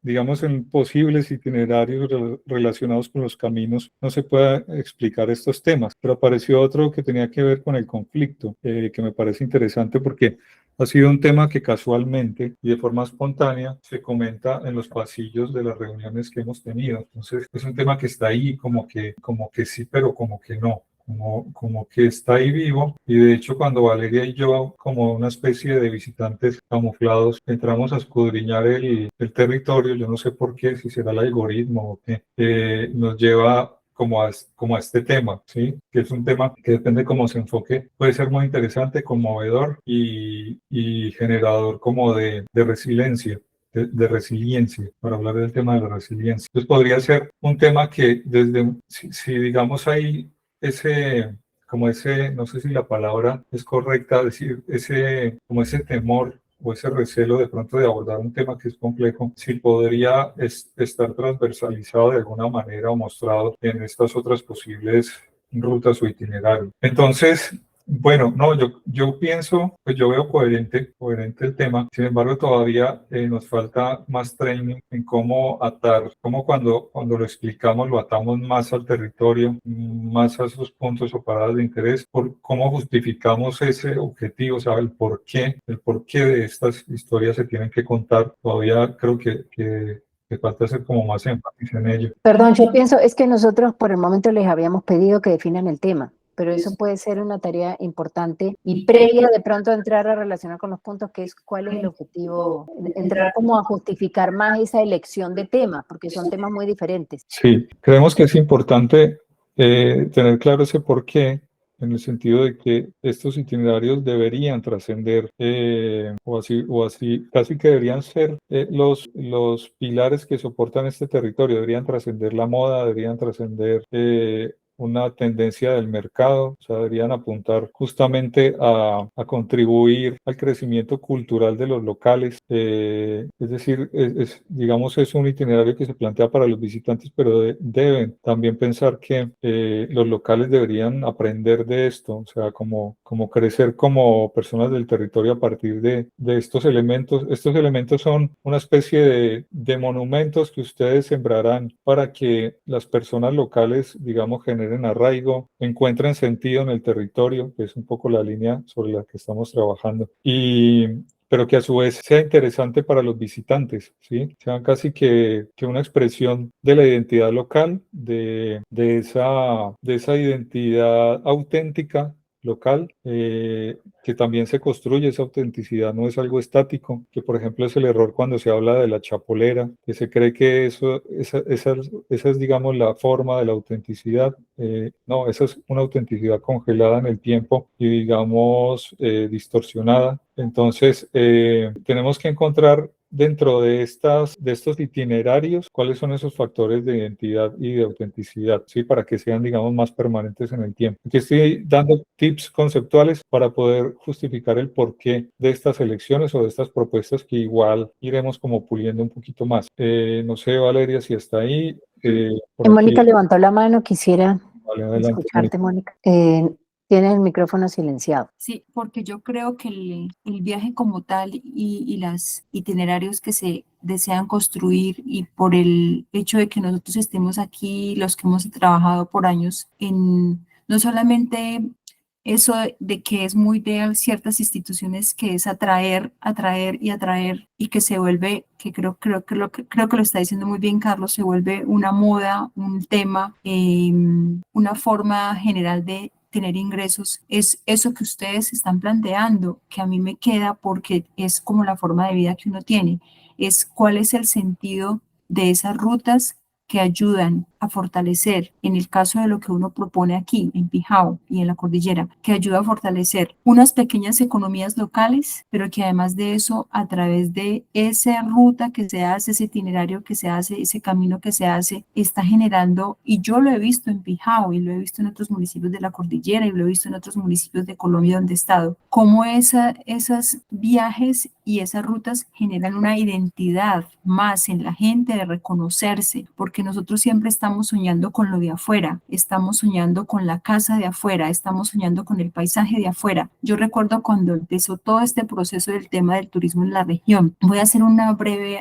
digamos, en posibles itinerarios relacionados con los caminos no se pueda explicar estos temas, pero apareció otro que tenía que ver con el conflicto, que me parece interesante porque ha sido un tema que casualmente y de forma espontánea se comenta en los pasillos de las reuniones que hemos tenido. Entonces, es un tema que está ahí como que sí, pero como que no. Como que está ahí vivo, y de hecho cuando Valeria y yo, como una especie de visitantes camuflados, entramos a escudriñar el territorio, yo no sé por qué, si será el algoritmo o qué, nos lleva como a este tema, ¿sí? Que es un tema que depende cómo se enfoque, puede ser muy interesante, conmovedor y generador como de resiliencia. De resiliencia, para hablar del tema de la resiliencia. Entonces podría ser un tema que si digamos hay no sé si la palabra es correcta, decir, como ese temor o ese recelo de pronto de abordar un tema que es complejo, si podría estar transversalizado de alguna manera o mostrado en estas otras posibles rutas o itinerarios. Entonces, bueno, no, yo pienso, pues yo veo coherente el tema. Sin embargo, todavía nos falta más training en cómo atar, cómo cuando lo explicamos lo atamos más al territorio, más a esos puntos o paradas de interés, por cómo justificamos ese objetivo, o sea, el porqué de estas historias se tienen que contar. Todavía creo que falta hacer como más énfasis en ello. Perdón, yo pienso, es que nosotros por el momento les habíamos pedido que definan el tema, pero eso puede ser una tarea importante y previa de pronto a entrar a relacionar con los puntos, que es cuál es el objetivo, entrar como a justificar más esa elección de temas, porque son temas muy diferentes. Sí, creemos que es importante tener claro ese porqué, en el sentido de que estos itinerarios deberían trascender, o así, casi que deberían ser los pilares que soportan este territorio, deberían trascender la moda, deberían trascender una tendencia del mercado, o sea, deberían apuntar justamente a contribuir al crecimiento cultural de los locales, es decir, digamos, es un itinerario que se plantea para los visitantes, pero deben también pensar que los locales deberían aprender de esto, o sea, como crecer como personas del territorio a partir de estos elementos. Estos elementos son una especie de monumentos que ustedes sembrarán para que las personas locales, digamos, generen arraigo, encuentren sentido en el territorio, que es un poco la línea sobre la que estamos trabajando, pero que a su vez sea interesante para los visitantes, ¿sí? Sean casi que una expresión de la identidad local, de esa identidad auténtica local, que también se construye esa autenticidad, no es algo estático, que por ejemplo es el error cuando se habla de la chapolera, que se cree que esa es, digamos, la forma de la autenticidad. No, esa es una autenticidad congelada en el tiempo y, digamos, distorsionada. Entonces, tenemos que encontrar dentro de estos itinerarios cuáles son esos factores de identidad y de autenticidad, ¿sí? Para que sean, digamos, más permanentes en el tiempo. Aquí estoy dando tips conceptuales para poder justificar el porqué de estas elecciones o de estas propuestas que igual iremos como puliendo un poquito más. No sé, Valeria, si está ahí. Mónica levantó la mano, quisiera adelante, escucharte, Mónica. Tienes el micrófono silenciado. Sí, porque yo creo que el viaje como tal y los itinerarios que se desean construir y por el hecho de que nosotros estemos aquí, los que hemos trabajado por años en no solamente eso de que es muy de ciertas instituciones, que es atraer y que se vuelve, que creo que lo está diciendo muy bien Carlos, se vuelve una moda, un tema, una forma general de tener ingresos, es eso que ustedes están planteando, que a mí me queda porque es como la forma de vida que uno tiene, es cuál es el sentido de esas rutas que ayudan a fortalecer, en el caso de lo que uno propone aquí en Pijao y en la cordillera, que ayuda a fortalecer unas pequeñas economías locales, pero que además de eso, a través de esa ruta que se hace, ese itinerario que se hace, ese camino que se hace, está generando, y yo lo he visto en Pijao y lo he visto en otros municipios de la cordillera y lo he visto en otros municipios de Colombia donde he estado, cómo esos viajes y esas rutas generan una identidad más en la gente de reconocerse, porque nosotros siempre estamos soñando con lo de afuera, estamos soñando con la casa de afuera, estamos soñando con el paisaje de afuera. Yo recuerdo cuando empezó todo este proceso del tema del turismo en la región, voy a hacer una breve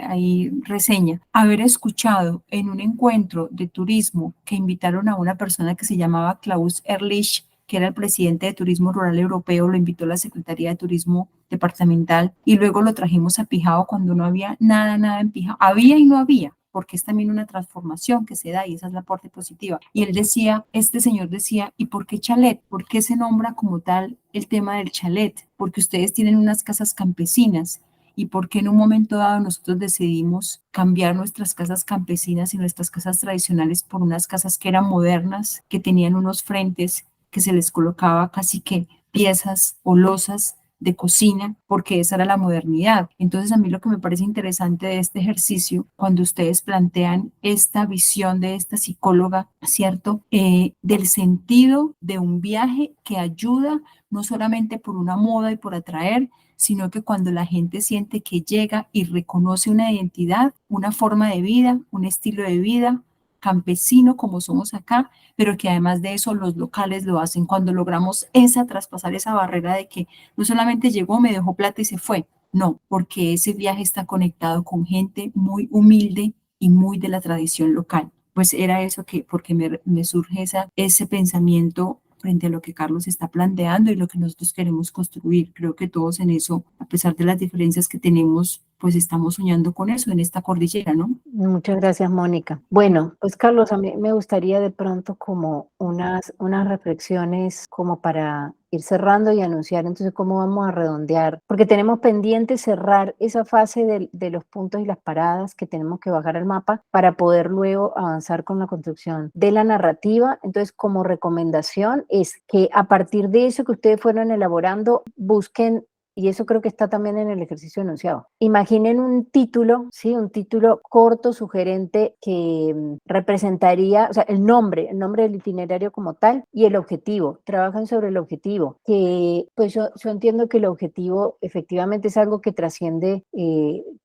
reseña, haber escuchado en un encuentro de turismo que invitaron a una persona que se llamaba Klaus Ehrlich, que era el presidente de Turismo Rural Europeo, lo invitó la Secretaría de Turismo Departamental y luego lo trajimos a Pijao cuando no había nada en Pijao. Había y no había, porque es también una transformación que se da y esa es la parte positiva. Y él decía, este señor decía, ¿y por qué chalet? ¿Por qué se nombra como tal el tema del chalet? Porque ustedes tienen unas casas campesinas. ¿Y por qué en un momento dado nosotros decidimos cambiar nuestras casas campesinas y nuestras casas tradicionales por unas casas que eran modernas, que tenían unos frentes, que se les colocaba casi que piezas o losas de cocina, porque esa era la modernidad? Entonces a mí lo que me parece interesante de este ejercicio, cuando ustedes plantean esta visión de esta psicóloga, ¿cierto? Del sentido de un viaje que ayuda no solamente por una moda y por atraer, sino que cuando la gente siente que llega y reconoce una identidad, una forma de vida, un estilo de vida campesino como somos acá, pero que además de eso los locales lo hacen cuando logramos traspasar esa barrera de que no solamente llegó, me dejó plata y se fue, no, porque ese viaje está conectado con gente muy humilde y muy de la tradición local. Pues era eso porque me surge ese pensamiento frente a lo que Carlos está planteando y lo que nosotros queremos construir. Creo que todos en eso, a pesar de las diferencias que tenemos, pues estamos soñando con eso en esta cordillera, ¿no? Muchas gracias, Mónica. Bueno, pues Carlos, a mí me gustaría de pronto como unas reflexiones como para ir cerrando y anunciar entonces cómo vamos a redondear, porque tenemos pendiente cerrar esa fase de los puntos y las paradas que tenemos que bajar al mapa para poder luego avanzar con la construcción de la narrativa. Entonces, como recomendación es que a partir de eso que ustedes fueron elaborando, busquen, y eso creo que está también en el ejercicio enunciado. Imaginen un título, ¿sí? Un título corto, sugerente, que representaría, o sea, el nombre del itinerario como tal y el objetivo. Trabajan sobre el objetivo, que pues yo entiendo que el objetivo efectivamente es algo que trasciende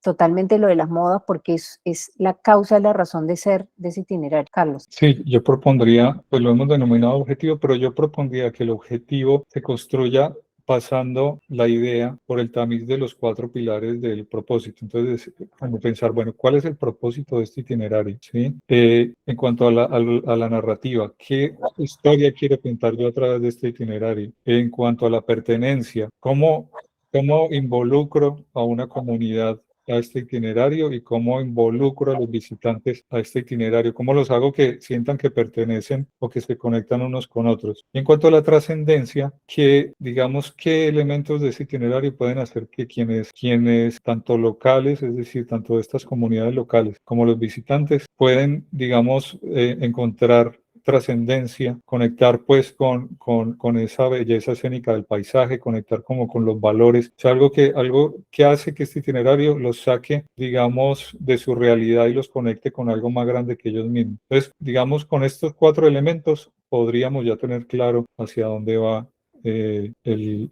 totalmente lo de las modas, porque es la causa, la razón de ser de ese itinerario. Carlos. Sí, yo propondría, pues lo hemos denominado objetivo, pero yo propondría que el objetivo se construya pasando la idea por el tamiz de los 4 pilares del propósito. Entonces, como pensar, bueno, ¿cuál es el propósito de este itinerario? ¿Sí? En cuanto a la narrativa, ¿qué historia quiero pintar yo a través de este itinerario? En cuanto a la pertenencia, ¿cómo involucro a una comunidad a este itinerario y cómo involucro a los visitantes a este itinerario, cómo los hago que sientan que pertenecen o que se conectan unos con otros. Y en cuanto a la trascendencia, digamos, qué elementos de ese itinerario pueden hacer que quienes tanto locales, es decir, tanto de estas comunidades locales como los visitantes, pueden, digamos, encontrar trascendencia, conectar pues con esa belleza escénica del paisaje, conectar como con los valores, o sea, algo que hace que este itinerario los saque, digamos, de su realidad y los conecte con algo más grande que ellos mismos. Entonces, digamos, con estos 4 elementos podríamos ya tener claro hacia dónde va el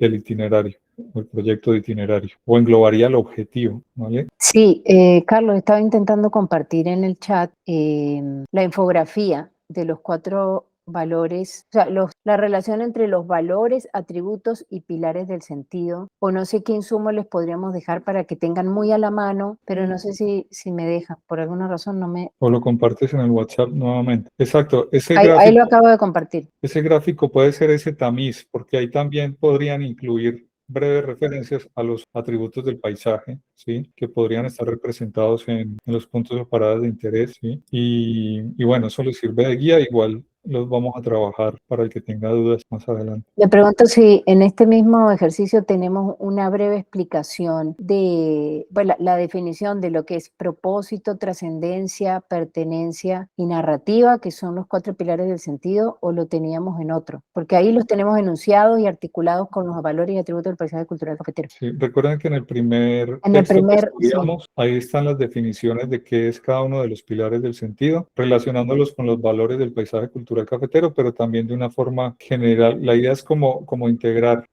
itinerario, el proyecto de itinerario, o englobaría el objetivo, ¿vale? Sí, Carlos, estaba intentando compartir en el chat la infografía de los 4 valores, o sea, la relación entre los valores, atributos y pilares del sentido, o no sé qué insumo les podríamos dejar para que tengan muy a la mano, pero no sé si me dejan, por alguna razón no me... O lo compartes en el WhatsApp nuevamente. Exacto, Ahí lo acabo de compartir. Ese gráfico puede ser ese tamiz, porque ahí también podrían incluir breves referencias a los atributos del paisaje, ¿sí? Que podrían estar representados en los puntos o paradas de interés, ¿sí? Y bueno, eso les sirve de guía, igual los vamos a trabajar para el que tenga dudas más adelante. Le pregunto si en este mismo ejercicio tenemos una breve explicación de bueno, la definición de lo que es propósito, trascendencia, pertenencia y narrativa, que son los 4 pilares del sentido, o lo teníamos en otro, porque ahí los tenemos enunciados y articulados con los valores y atributos del paisaje cultural cafetero. Sí, recuerden que en el primer texto que estudiamos, ahí están las definiciones de qué es cada uno de los pilares del sentido, relacionándolos con los valores del paisaje cultural cafetero, pero también de una forma general. La idea es como integrar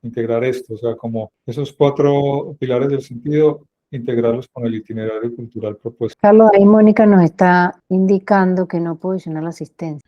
esto, o sea, como esos 4 pilares del sentido, integrarlos con el itinerario cultural propuesto. Carlos, ahí Mónica nos está indicando que no puede llenar la asistencia.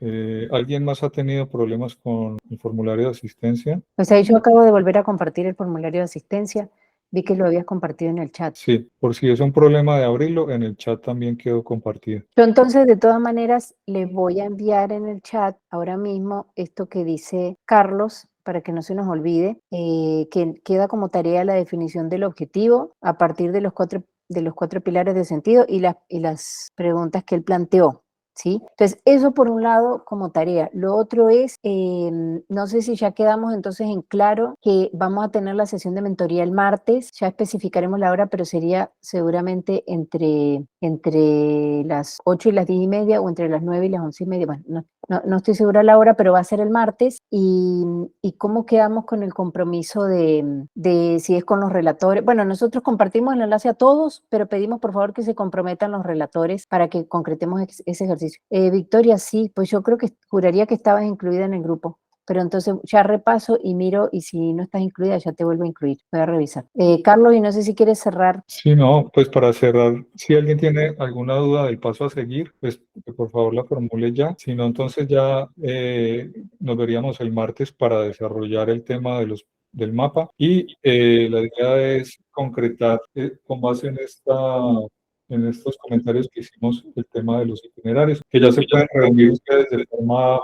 ¿Alguien más ha tenido problemas con el formulario de asistencia? Pues ahí yo acabo de volver a compartir el formulario de asistencia. Vi que lo habías compartido en el chat. Sí, por si es un problema de abrirlo, en el chat también quedó compartido. Yo entonces, de todas maneras, les voy a enviar en el chat ahora mismo esto que dice Carlos, para que no se nos olvide, que queda como tarea la definición del objetivo a partir de los 4 pilares de sentido y las preguntas que él planteó. ¿Sí? Entonces, eso por un lado como tarea. Lo otro es, no sé si ya quedamos entonces en claro que vamos a tener la sesión de mentoría el martes, ya especificaremos la hora, pero sería seguramente entre las 8 y las 10 y media o entre las 9 y las 11 y media. Bueno, no estoy segura la hora, pero va a ser el martes. Y cómo quedamos con el compromiso de si es con los relatores. Bueno, nosotros compartimos el enlace a todos, pero pedimos por favor que se comprometan los relatores para que concretemos ese ejercicio. Victoria, sí, pues yo creo que juraría que estabas incluida en el grupo, pero entonces ya repaso y miro, y si no estás incluida ya te vuelvo a incluir, voy a revisar. Carlos, y no sé si quieres cerrar. Sí, no, pues para cerrar, si alguien tiene alguna duda del paso a seguir, pues que por favor la formule ya, si no, entonces ya nos veríamos el martes para desarrollar el tema del mapa, y la idea es concretar con base en estos comentarios que hicimos el tema de los itinerarios, que ya se pueden reunir ustedes de forma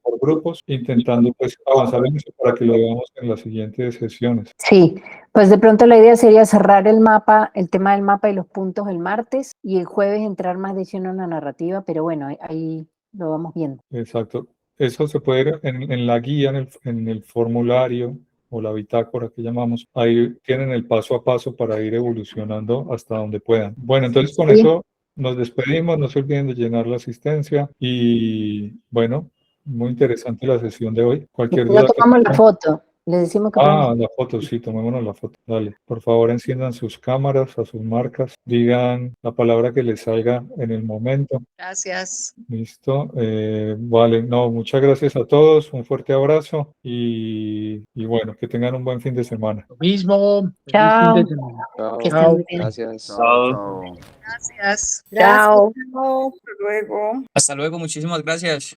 por grupos, intentando pues avanzar en eso para que lo veamos en las siguientes sesiones. Sí, pues de pronto la idea sería cerrar el mapa, el tema del mapa y los puntos el martes, y el jueves entrar más de lleno en la narrativa, pero bueno, ahí lo vamos viendo. Exacto. Eso se puede ir en la guía, en el formulario o la bitácora que llamamos. Ahí tienen el paso a paso para ir evolucionando hasta donde puedan. Bueno, entonces con eso nos despedimos. No se olviden de llenar la asistencia. Y bueno, muy interesante la sesión de hoy. Cualquier duda. Ya tomamos la foto. Les decimos que... La foto, sí, tomémonos la foto. Dale, por favor, enciendan sus cámaras, a sus marcas, digan la palabra que les salga en el momento. Gracias. Listo. Vale, no, muchas gracias a todos, un fuerte abrazo y bueno, que tengan un buen fin de semana. Lo mismo. Chao. Feliz fin de semana. Chao. Gracias. Gracias. Chao. Hasta luego. Hasta luego, muchísimas gracias.